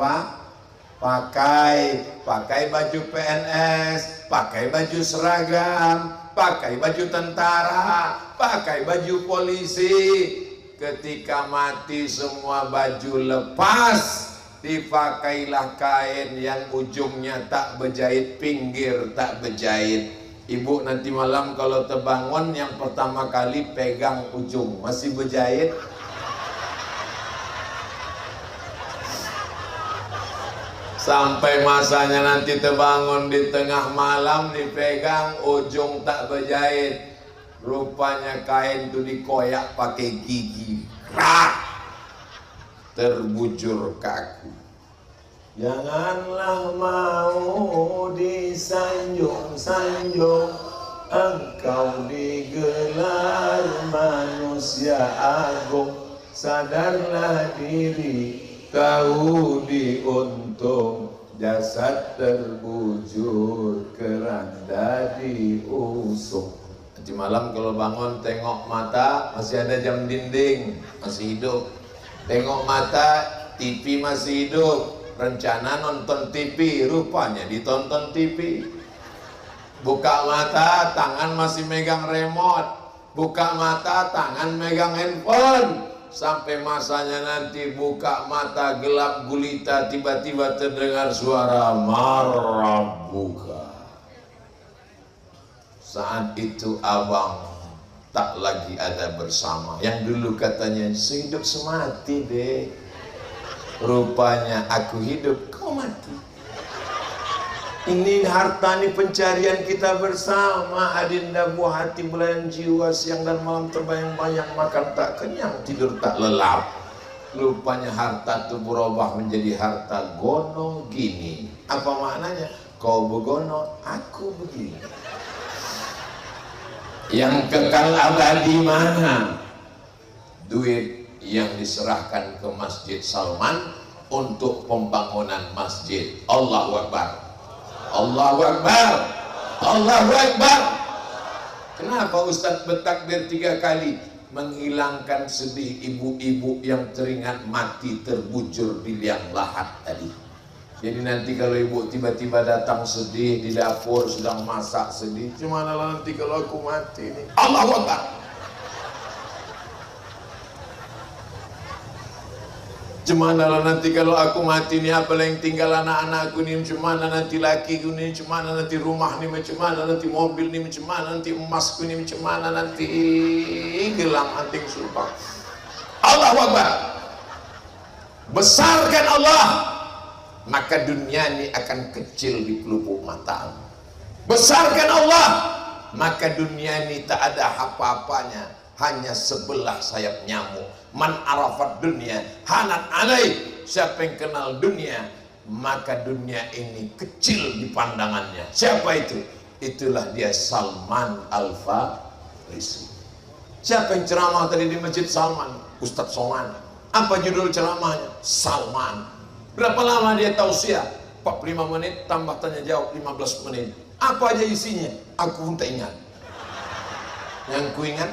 pakai baju PNS, pakai baju seragam, pakai baju tentara, pakai baju polisi. Ketika mati semua baju lepas, dipakailah kain yang ujungnya tak berjahit, pinggir tak berjahit. Ibu nanti malam kalau terbangun yang pertama kali pegang ujung, masih berjahit. Sampai masanya nanti terbangun di tengah malam dipegang ujung tak berjahit. Rupanya kain itu dikoyak pakai gigi. Krak! Terbujur kaku. Janganlah mau disanjung-sanjung, engkau digelar manusia agung. Sadarlah diri, tahu diuntung, jasad terbujur, keranda diusung. Nanti malam kalau bangun tengok mata masih ada jam dinding, masih hidup. Tengok mata TV masih hidup. Rencana nonton TV, rupanya ditonton TV. Buka mata tangan masih megang remote. Buka mata tangan megang handphone. Sampai masanya nanti buka mata gelap gulita, tiba-tiba terdengar suara marah buka. Saat itu abang tak lagi ada bersama. Yang dulu katanya sehidup semati deh, rupanya aku hidup kau mati. Ini harta, ini pencarian kita bersama. Adinda buah hati, belayan jiwa, siang dan malam terbayang-bayang, makan tak kenyang, tidur tak lelap. Rupanya harta itu berubah menjadi harta gono gini. Apa maknanya? Kau begono, aku begini. Yang kekal abadi mana? Duit yang diserahkan ke Masjid Salman untuk pembangunan masjid. Allahu Akbar. Allahu Akbar, Allahu Akbar. Kenapa Ustaz bertakbir 3 kali? Menghilangkan sedih ibu-ibu yang teringat mati terbujur di liang lahat tadi. Jadi nanti kalau ibu tiba-tiba datang sedih di dapur sedang masak sedih, gimana nanti kalau aku mati ini? Allahu Akbar. Cemana nanti kalau aku mati ini, apa yang tinggal anak-anakku ini, cemana nanti lakiku ini, cemana nanti rumah ini, cemana nanti mobil ini, cemana nanti emasku ini, cemana nanti gelang anting sultan. Allahu Akbar. Besarkan Allah, maka dunia ini akan kecil di pelupuk mata. Besarkan Allah, maka dunia ini tak ada apa-apanya, hanya sebelah sayap nyamuk. Man arafat dunia hanat alai. Siapa yang kenal dunia, maka dunia ini kecil di pandangannya. Siapa itu? Itulah dia Salman Al-Farisi. Siapa yang ceramah tadi di Masjid Salman? Ustadz Somad. Apa judul ceramahnya? Salman. Berapa lama dia tausiah? 45 menit tambah tanya jawab 15 menit. Apa aja isinya? Aku pun tak ingat. Yang ku ingat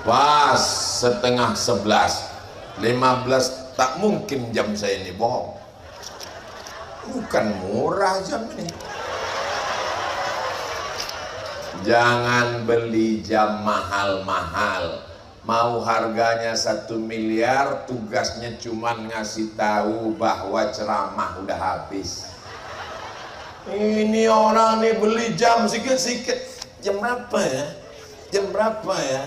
pas setengah 11, 15, tak mungkin jam saya ini bohong. Bukan murah jam ini. Jangan beli jam mahal-mahal. Mau harganya 1 miliar, tugasnya cuman ngasih tahu bahwa ceramah udah habis. Ini orang nih beli jam sikit-sikit. Jam berapa ya? Jam berapa ya?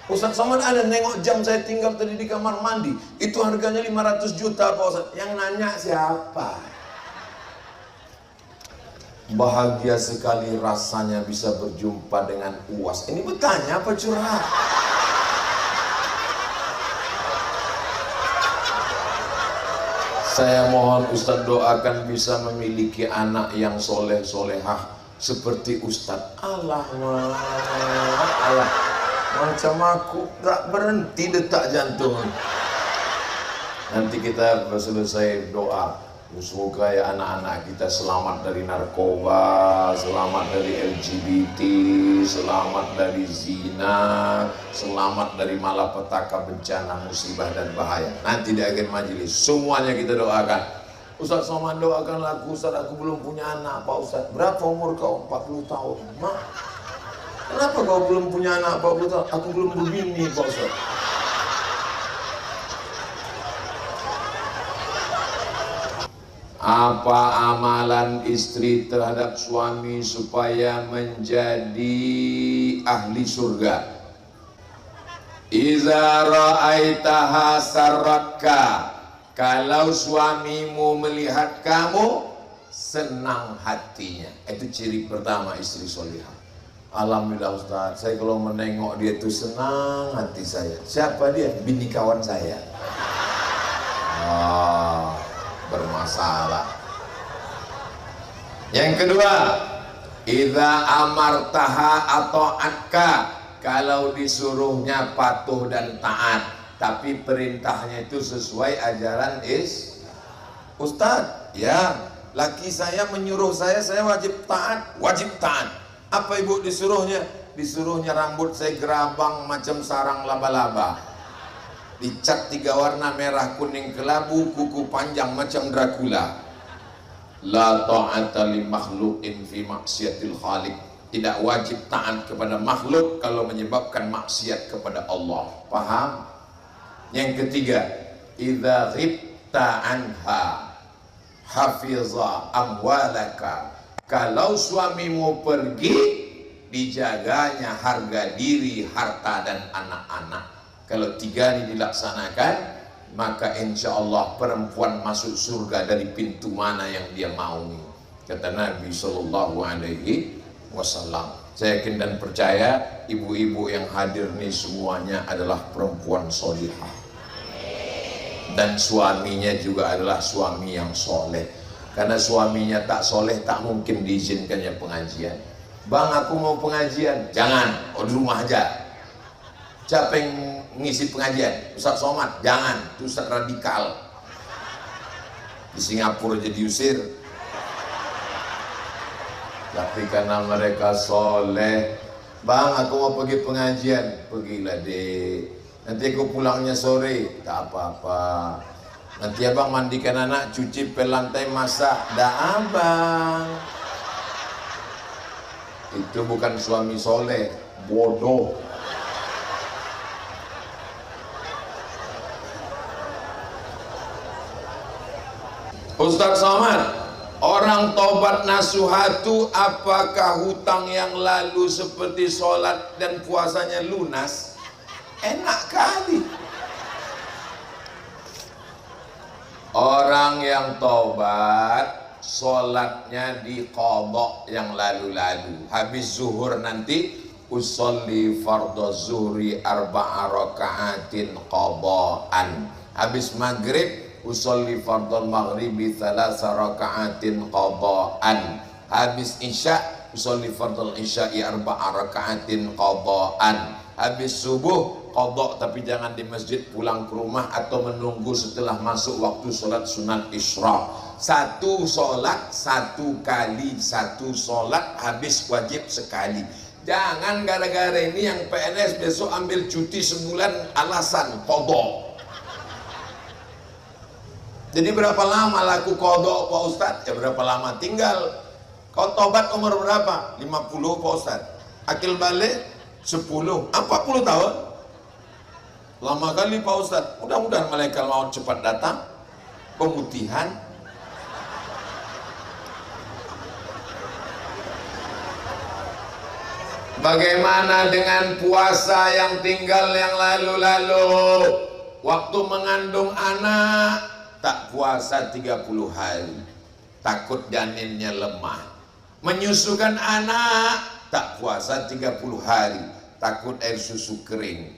Ustaz Somad ada nengok jam saya tinggal tadi di kamar mandi. Itu harganya 500 juta Pak Ustaz. Yang nanya siapa? Bahagia sekali rasanya bisa berjumpa dengan UAS. Ini bertanya apa curhat? Saya mohon Ustaz doakan bisa memiliki anak yang soleh-solehah seperti Ustaz. Allah, macam aku tak berhenti detak jantung. Nanti kita selesai doa, semoga ya anak-anak kita selamat dari narkoba, selamat dari LGBT, selamat dari zina, selamat dari malapetaka, bencana, musibah dan bahaya. Nanti di akhir majelis semuanya kita doakan. Ustaz Somad doakanlah aku, Ustaz, aku belum punya anak. Pak Ustaz, berapa umur kau? 40 tahun. Mak, kenapa kau belum punya anak 40 tahun? Aku belum berbini Pak Ustaz. Apa amalan istri terhadap suami supaya menjadi ahli surga? Iza ra'aitaha sarratka, kalau suamimu melihat kamu senang hatinya. Itu ciri pertama istri solihah. Alhamdulillah Ustaz, saya kalau menengok dia itu senang hati saya. Siapa dia? Bini kawan saya. Bermasalah. Yang kedua, idza amartaha atau atka, kalau disuruhnya patuh dan taat, tapi perintahnya itu sesuai ajaran Ustaz, ya, laki saya menyuruh saya wajib taat, wajib taat. Apa ibu disuruhnya? Disuruhnya rambut saya gerabang macam sarang laba-laba, dicat 3 warna merah kuning kelabu, kuku panjang macam Dracula. La ta'ata li makhluqin fi maksiatil khaliq, tidak wajib taat kepada makhluk kalau menyebabkan maksiat kepada Allah. Paham? Yang ketiga, idza ghibta anha hafiza amwalaka, kalau suamimu pergi dijaganya harga diri, harta dan anak-anak. Kalau 3 ini dilaksanakan, maka insya Allah perempuan masuk surga dari pintu mana yang dia mau. Kata Nabi Sallallahu Alaihi Wasallam. Saya yakin dan percaya ibu-ibu yang hadir ini semuanya adalah perempuan solihah, dan suaminya juga adalah suami yang soleh. Karena suaminya tak soleh, tak mungkin diizinkannya pengajian. Bang, aku mau pengajian. Jangan, di rumah aja. Siapa yang ngisi pengajian? Ustaz Somad. Jangan, itu Ustaz radikal. Di Singapura jadi diusir. Tapi karena mereka soleh, bang, aku mau pergi pengajian. Pergilah dek, nanti aku pulangnya sore. Tak apa-apa, nanti abang mandikan anak, cuci pel lantai, masak. Dah abang. Itu bukan suami soleh, bodoh. Ustaz Somad, orang tobat nasuhatu, apakah hutang yang lalu seperti sholat dan puasanya lunas? Enak kali. Orang yang tobat, sholatnya diqadha yang lalu-lalu. Habis zuhur nanti, usolli fardhu zuhri 4 raka'atin qadhaan. Habis maghrib, usolli fardhu maghribi 3 raka'atin qadhaan. Habis isya usolli fardal isya'i arba'a raka'atin qada'an. Habis subuh qada, tapi jangan di masjid, pulang ke rumah atau menunggu setelah masuk waktu sholat sunat isra. Satu sholat satu kali, satu sholat habis wajib sekali. Jangan gara-gara ini yang PNS besok ambil cuti sebulan alasan qada. Jadi berapa lama laku kodok Pak Ustadz? Ya berapa lama tinggal. Kau tobat umur berapa? 50 Pak Ustadz. Akil balik 10, 40 tahun. Lama kali Pak Ustadz. Mudah-mudahan malaikat maut cepat datang. Pemutihan. Bagaimana dengan puasa yang tinggal yang lalu-lalu? Waktu mengandung anak tak puasa 30 hari, takut janinnya lemah. Menyusukan anak tak puasa 30 hari, takut air susu kering.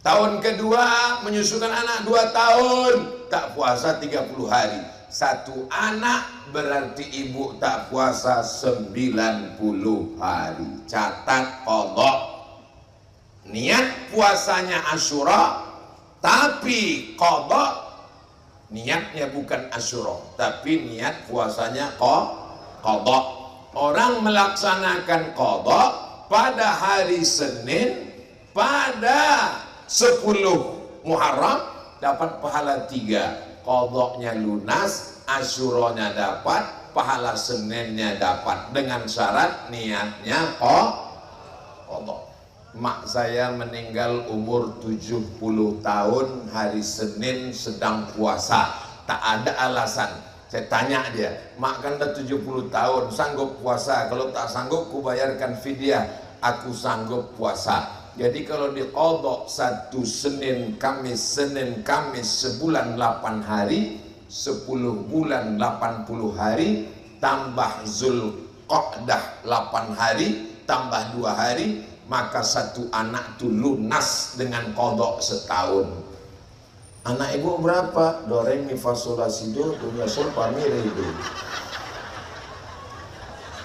Tahun kedua menyusukan anak 2 tahun, tak puasa 30 hari. Satu anak berarti ibu tak puasa 90 hari. Catat kodok. Niat puasanya Asyura, tapi kodok niatnya bukan Asyura, tapi niat puasanya qadha. Orang melaksanakan qadha pada hari Senin pada 10 Muharram dapat pahala 3. Qadhanya lunas, Asyuranya dapat, pahala Seninnya dapat, dengan syarat niatnya qadha. Mak saya meninggal umur 70 tahun hari Senin sedang puasa. Tak ada alasan. Saya tanya dia, mak kan dah 70 tahun, sanggup puasa? Kalau tak sanggup, ku bayarkan fidyah. Aku sanggup puasa. Jadi kalau diqadha satu Senin, Kamis, sebulan 8 hari, 10 bulan 80 hari, tambah Zulqa'dah 8 hari, tambah 2 hari, maka satu anak itu lunas dengan kodok setahun. Anak ibu berapa? Do re mi fa sol la si do sol fa mi re do.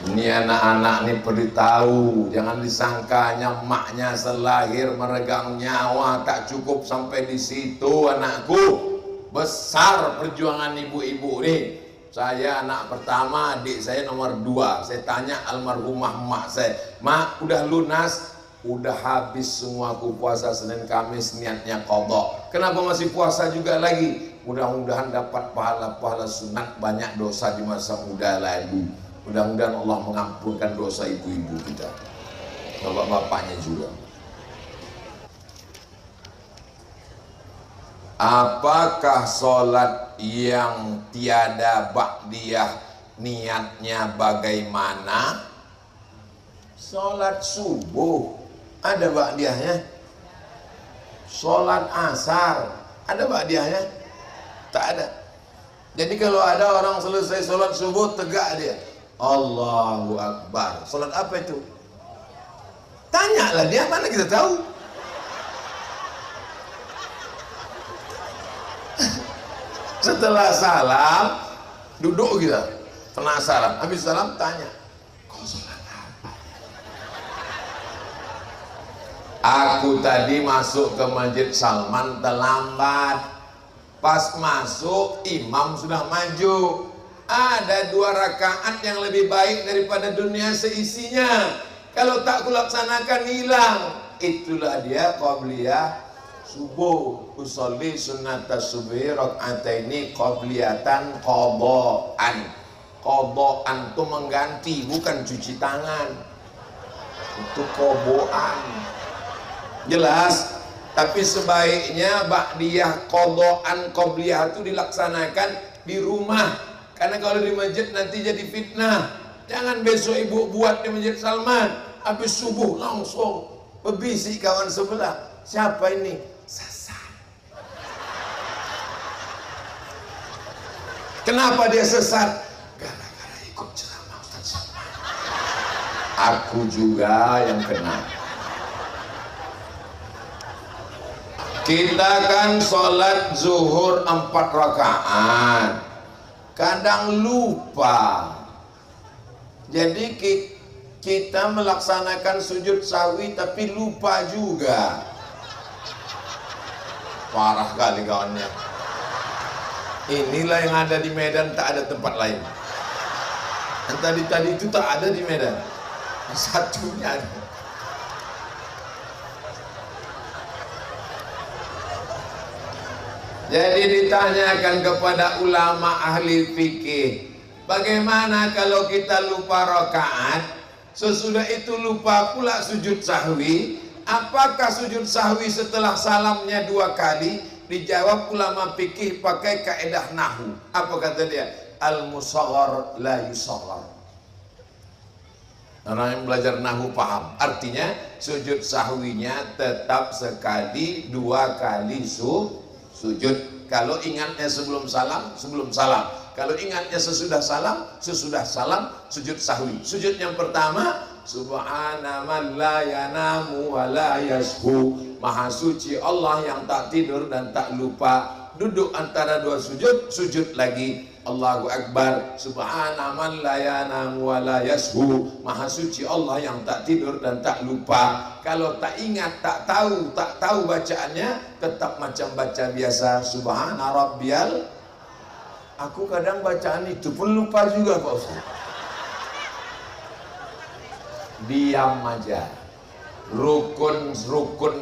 Ini anak-anak nih perlu tahu, jangan disangkanya maknya selahir meregang nyawa, tak cukup sampai di situ anakku. Besar perjuangan ibu-ibu nih. Saya anak pertama, adik saya nomor 2. Saya tanya almarhumah emak saya, mak udah lunas? Udah habis semua, aku puasa Senin Kamis niatnya qadha. Kenapa masih puasa juga lagi? Mudah-mudahan dapat pahala-pahala sunat, banyak dosa di masa muda lalu. Mudah-mudahan Allah mengampunkan dosa ibu-ibu kita, bapak-bapaknya juga. Apakah sholat yang tiada ba'diyah niatnya bagaimana? Sholat subuh ada ba'diyahnya. Sholat asar ada ba'diyahnya? Tak ada. Jadi kalau ada orang selesai sholat subuh tegak dia, Allahu Akbar. Sholat apa itu? Tanyalah dia, mana kita tahu. Setelah salam duduk kita penasaran, habis salam tanya, kau sholat apa? Aku tadi masuk ke Masjid Salman terlambat. Pas masuk imam sudah maju. Ada 2 rakaat yang lebih baik daripada dunia seisinya. Kalau tak kulaksanakan hilang. Itulah dia qabliyah subuh. Usolli sunnata subuhi rak'ataini qabliyatan qadha'an. Qadha'an itu mengganti, bukan cuci tangan. Itu qadha'an. Jelas? Tapi sebaiknya ba'diyah qadha'an qabliyah itu dilaksanakan di rumah. Karena kalau di masjid nanti jadi fitnah. Jangan besok ibu buat di Masjid Salman, habis subuh langsung berbisik kawan sebelah. Siapa ini? Sesat. Kenapa dia sesat? Gara-gara ikut ceramah Ustaz Salman. Aku juga yang kena. Kita kan sholat zuhur 4 rakaat, kadang lupa. Jadi Kita melaksanakan sujud sahwi tapi lupa juga. Parah kali kawannya. Inilah yang ada di Medan, tak ada tempat lain. Dan tadi itu tak ada di Medan. Satunya ada. Jadi ditanyakan kepada ulama ahli fikih, bagaimana kalau kita lupa rakaat, sesudah itu lupa pula sujud sahwi? Apakah sujud sahwi setelah salamnya 2 kali? Dijawab ulama fikih pakai kaidah nahwu. Apa kata dia? Al-musaghar la yusaghar. Orang yang belajar nahwu paham. Artinya sujud sahwinya tetap sekali, 2 kali sujud. Kalau ingatnya sebelum salam, sebelum salam. Kalau ingatnya sesudah salam, sujud sahwi. Sujud yang pertama, subhana man la yanamu wa la yashu. Maha suci Allah yang tak tidur dan tak lupa. Duduk antara 2 sujud, sujud lagi. Allahu Akbar. Subhana man la yanamu wa la yashu. Maha suci Allah yang tak tidur dan tak lupa. Kalau tak ingat, tak tahu bacaannya, tetap macam baca biasa. Subhana rabbiyal. Aku kadang bacaan itu pun lupa juga Pak Ustaz. Diam aja. Rukun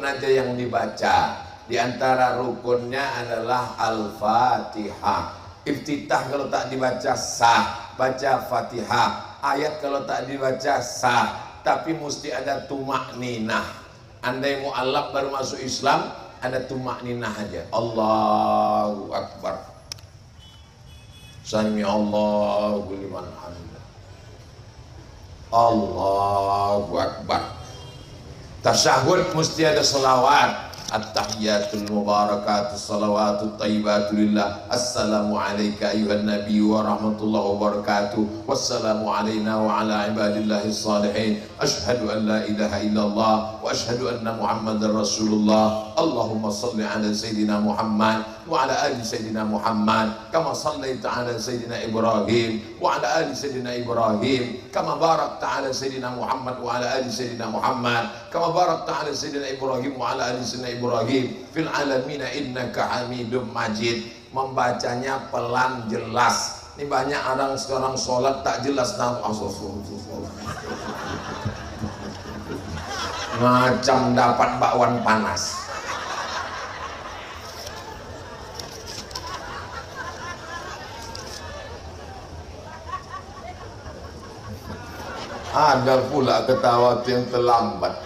aja yang dibaca. Di antara rukunnya adalah Al-Fatihah. Iftitah kalau tak dibaca sah, baca Fatihah. Ayat kalau tak dibaca sah, tapi mesti ada tumakninah. Andai mu'allaf baru masuk Islam, ada tumakninah aja. Allahu Akbar. Sami Allahu liman hamidah. Allahu Akbar. Tasyahud mesti ada selawat. At-tahiyatul mubarakatus salawatut thayyibatu lillah. Assalamu alayka ayuhan nabi wa rahmatullahi wa barakatuh. Wassalamu alayna wa ala ibadillahis salihin. Ashhadu an la ilaha illallah wa ashhadu anna Muhammadar Rasulullah. Allahumma salli ala sayyidina Muhammad wa ala ali sayyidina Muhammad kama sallaita ala sayyidina Ibrahim wa ala ali sayyidina Ibrahim kama barakta ala sayyidina Muhammad wa ala ali sayyidina Muhammad kama barakta ala sayyidina Ibrahim wa ala ali sayyidina Ibrahim fil alamin innaka Hamidum Majid. Membacanya pelan jelas. Ini banyak orang sekarang sholat tak jelas macam dapat bakwan panas. Ada pula ketawa yang terlambat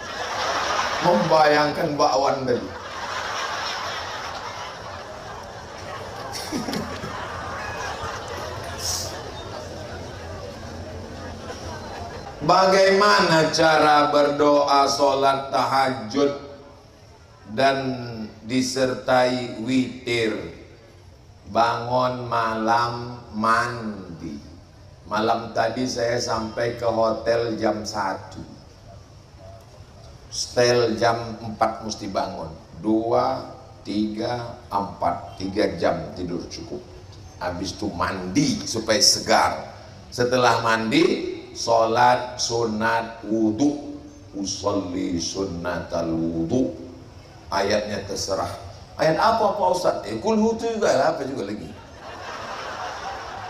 membayangkan bakwan tadi. Bagaimana cara berdoa sholat tahajud dan disertai witir? Bangun malam mandi. Malam tadi saya sampai ke hotel jam 1. Setel jam 4 mesti bangun. 2, 3, 4. 3 jam tidur cukup. Habis itu mandi supaya segar. Setelah mandi, sholat sunat wudu. Usolli sunnatal wudu. Ayatnya terserah. Ayat apa Pak Ustaz? Kul hu juga lah, apa juga lagi.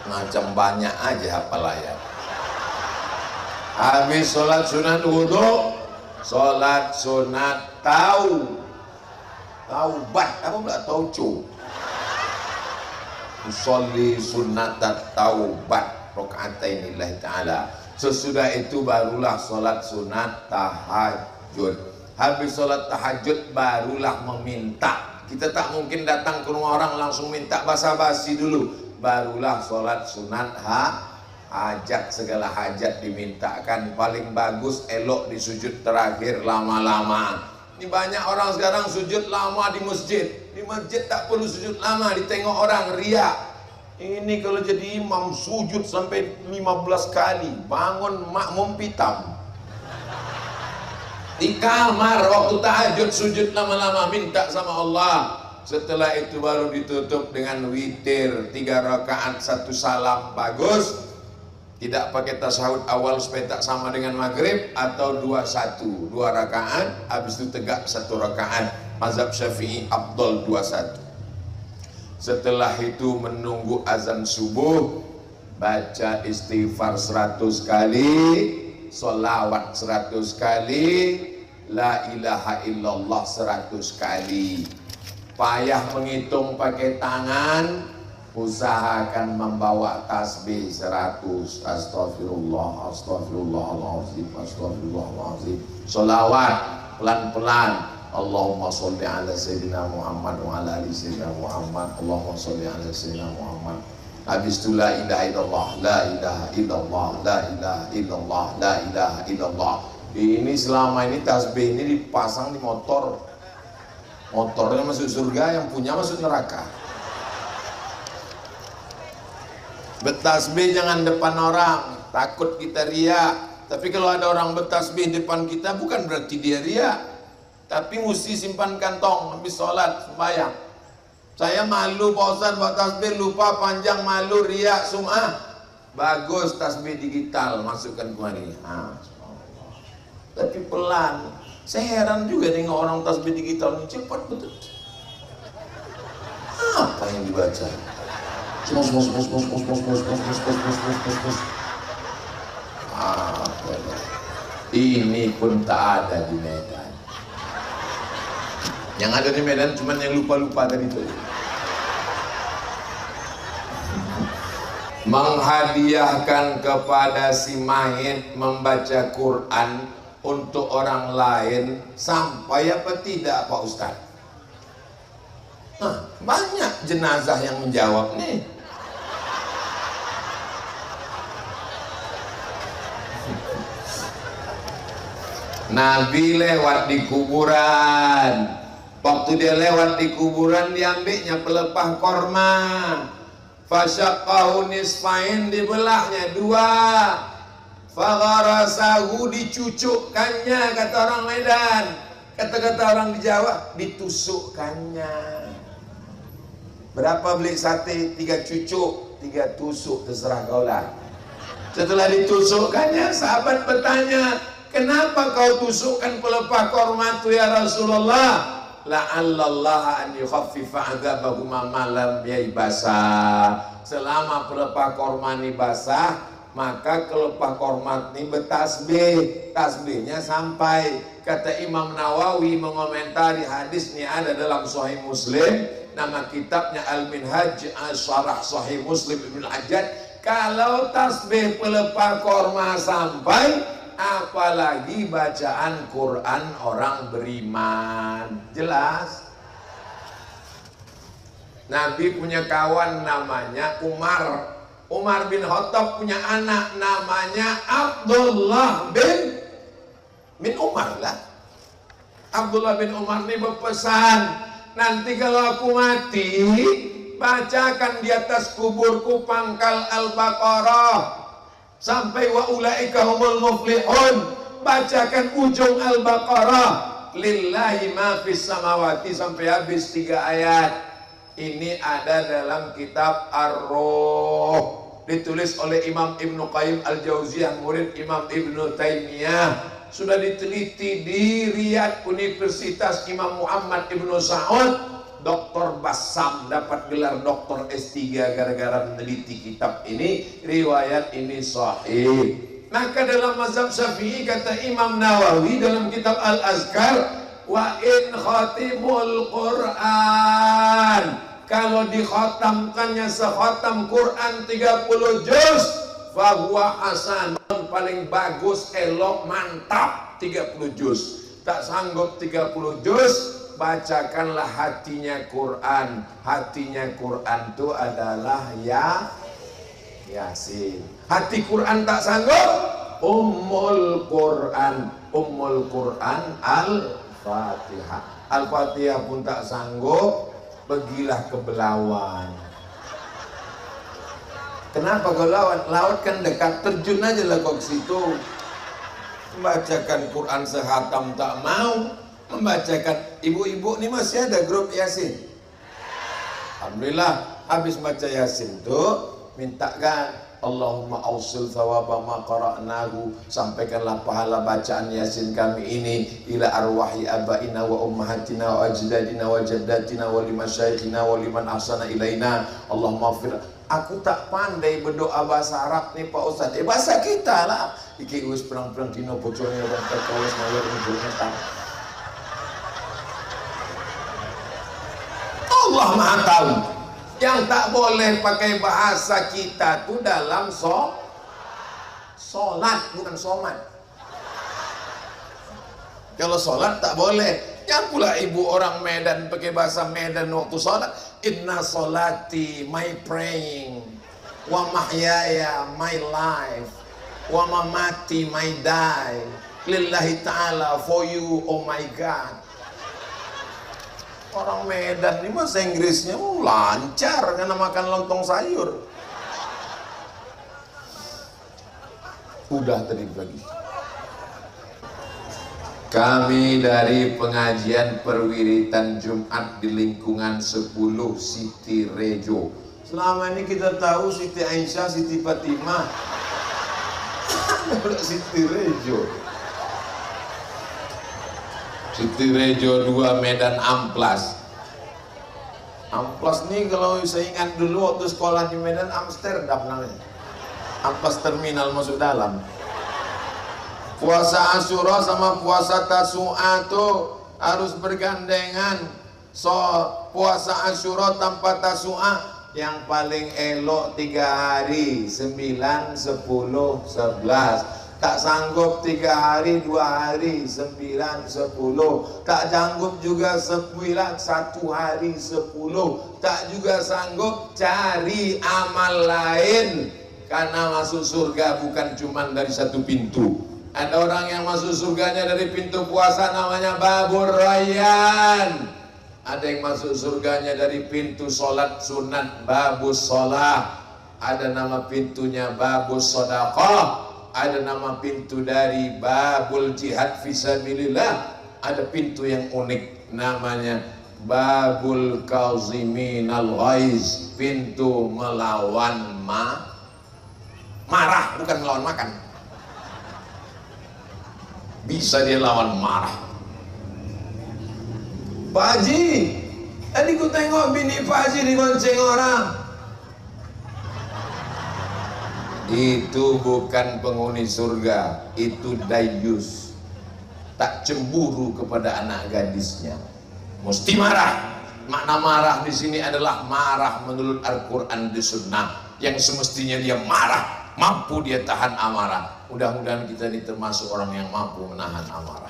Macam banyak aja hafal ayat. Habis sholat sunat wudu, sholat sunat taubat. Apa pula tauco? Usolli sunnatat taubat rakaatain lillahi ta'ala. Sesudah itu barulah sholat sunat tahajud. Habis sholat tahajud barulah meminta. Kita tak mungkin datang ke rumah orang langsung minta basa-basi dulu. Barulah sholat sunat hajat. Segala hajat dimintakan. Paling bagus elok di sujud terakhir lama-lama. Ini banyak orang sekarang sujud lama di masjid. Di masjid tak perlu sujud lama, ditengok orang riak. Ini kalau jadi imam sujud sampai 15 kali, bangun makmum pitam. Di kamar waktu tahajud sujud lama-lama, minta sama Allah. Setelah itu baru ditutup dengan witir 3 rakaat 1 salam. Bagus. Tidak pakai tasyahud awal supaya tak sama dengan maghrib, atau 2-1, 2 rakaat, habis itu tegak 1 rakaat. Mazhab Syafi'i afdal 2-1. Setelah itu menunggu azan subuh, baca istighfar 100 kali, sholawat 100 kali, la ilaha illallah 100 kali. Payah menghitung pakai tangan, usahakan membawa tasbih 100. Astagfirullah, astagfirullahaladzim, astagfirullahaladzim. Sholawat pelan-pelan. Allahumma sholli ala sayyidina Muhammad wa ala ali sayyidina Muhammad. Allahumma sholli ala sayyidina Muhammad. Habis itu la ilaha illallah, la ilaha illallah, la ilaha illallah, la ilaha illallah. Ini selama ini tasbih ini dipasang di motor. Motornya masuk surga, yang punya masuk neraka. Bertasbih jangan depan orang, takut kita riak. Tapi kalau ada orang bertasbih depan kita, bukan berarti dia riak. Tapi mesti simpan kantong habis sholat sembahyang. Saya malu Pak Ustaz buat tasbih, lupa panjang, malu, riak, sum'ah. Bagus tasbih digital, masukkan kemari. Tapi pelan. Saya heran juga dengan orang tasbih digital ini cepat betul. Apa yang dibaca? Ini pun tak ada di Medan. Yang ada di Medan cuman yang lupa-lupa tadi itu. Menghadiahkan kepada si mayit membaca Quran untuk orang lain sampai apa tidak Pak Ustaz? Nah, banyak jenazah yang menjawab nih. Nabi lewat di kuburan. Waktu dia lewat di kuburan, diambilnya pelepah korma. Fasyaqahu nisfain, dibelahnya 2. Fagharasahu, dicucukkannya, kata orang Medan. Kata-kata orang di Jawa, ditusukkannya. Berapa beli sate? 3 cucuk, 3 tusuk, terserah kau lah. Setelah ditusukkannya, sahabat bertanya, kenapa kau tusukkan pelepah korma itu ya Rasulullah? La'allallah an yukhaffifa adzabahuma malam yaibasa. Selama pelepah korma ini basah, maka kelepah korma ini bertasbih, tasbihnya sampai. Kata Imam Nawawi mengomentari hadis ini, ada dalam Sahih Muslim, nama kitabnya Al-Minhaj Syarah Sahih Muslim Ibnu Hajjaj. Kalau tasbih pelepah korma sampai, apalagi bacaan Quran orang beriman. Jelas. Nabi punya kawan namanya Umar. Umar bin Khattab punya anak namanya Abdullah bin Umar lah. Abdullah bin Umar ini berpesan, nanti kalau aku mati, bacakan di atas kuburku pangkal Al-Baqarah sampai wa ulaika humul muflihun. Bacakan ujung Al-Baqarah, lillahi ma fis samawati, sampai habis 3 ayat. Ini ada dalam kitab Ar-Ruh, ditulis oleh Imam Ibnu Qayyim Al-Jauziyah, murid Imam Ibnu Taimiyah. Sudah diteliti di Riyadh Universitas Imam Muhammad Ibnu Saud. Dr. Bassam dapat gelar doktor S3 gara-gara meneliti kitab ini. Riwayat ini sahih. Maka dalam mazhab Syafi'i, kata Imam Nawawi dalam kitab Al-Azkar, wa in khatimul Quran, kalau dikhatamkannya sekhatam Quran 30 juz, fahuwa hasan, paling bagus, elok, mantap 30 juz. Tak sanggup 30 juz, bacakanlah hatinya Quran. Hatinya Quran itu adalah Yasin. Hati Quran tak sanggup, Ummul Quran. Ummul Quran Al-Fatihah. Al-Fatihah pun tak sanggup, pergilah ke Belawan. Kenapa ke Belawan? Laut kan dekat, terjun aja lah kau ke situ. Membacakan Quran sehatam tak mau. Membacakan, ibu-ibu ini masih ada grup Yasin. Alhamdulillah, habis baca Yasin tuh mintakan Allahumma awsil thawaba ma qara'nahu, sampaikanlah pahala bacaan Yasin kami ini ila arwahi abaina wa ummahatina wa ajdadina wa jaddatina wa limasyayikhina wa liman ahsana ilaina. Allahumma fir. Aku tak pandai berdoa bahasa Arab nih Pak Ustaz. Bahasa kita lah. Iki wis perang-perang dino bocornya orang terkawis mawar ngubulnya tak. Allah Maha tahu. Yang tak boleh pakai bahasa kita tuh dalam sholat, bukan somat. Kalau sholat tak boleh. Yang pula ibu orang Medan pakai bahasa Medan waktu sholat. Inna sholati, my praying, wa mahyaya, my life, wa mamati, my die, lillahi ta'ala, for you, oh my God. Orang Medan ini bahasa Inggrisnya lancar karena makan lontong sayur. Udah tadi pagi. Kami dari pengajian perwiritan Jumat di lingkungan 10 Siti Rejo. Selama ini kita tahu Siti Aisyah, Siti Fatimah. Siti Rejo. Siti Rejo 2 Medan Amplas. Amplas nih kalau saya ingat dulu waktu sekolah di Medan, Amsterdam namanya. Amplas terminal masuk dalam. Puasa Asyura sama puasa Tasu'a tuh harus bergandengan. So puasa Asyura tanpa Tasu'a yang paling elok 3 hari, 9, 10, 11. Tak sanggup 3 hari, 2 hari, 9, 10. Tak sanggup juga 9, 1 hari, 10. Tak juga sanggup cari amal lain. Karena masuk surga bukan cuma dari satu pintu. Ada orang yang masuk surganya dari pintu puasa, namanya Babur Rayyan. Ada yang masuk surganya dari pintu sholat sunat, Babus Sholah. Ada nama pintunya Babus Sodaqah. Ada nama pintu dari Babul Jihad Fisabilillah. Ada pintu yang unik namanya Babul Kaziminal Ghaiz, pintu melawan marah, bukan melawan makan. Bisa dia lawan marah. Pak Haji, tadi ku tengok bini Pak Haji digonceng orang. Itu bukan penghuni surga, itu dayus. Tak cemburu kepada anak gadisnya. Mesti marah. Makna marah di sini adalah marah menurut Al-Quran di Sunnah. Yang semestinya dia marah, mampu dia tahan amarah. Mudah-mudahan kita ini termasuk orang yang mampu menahan amarah.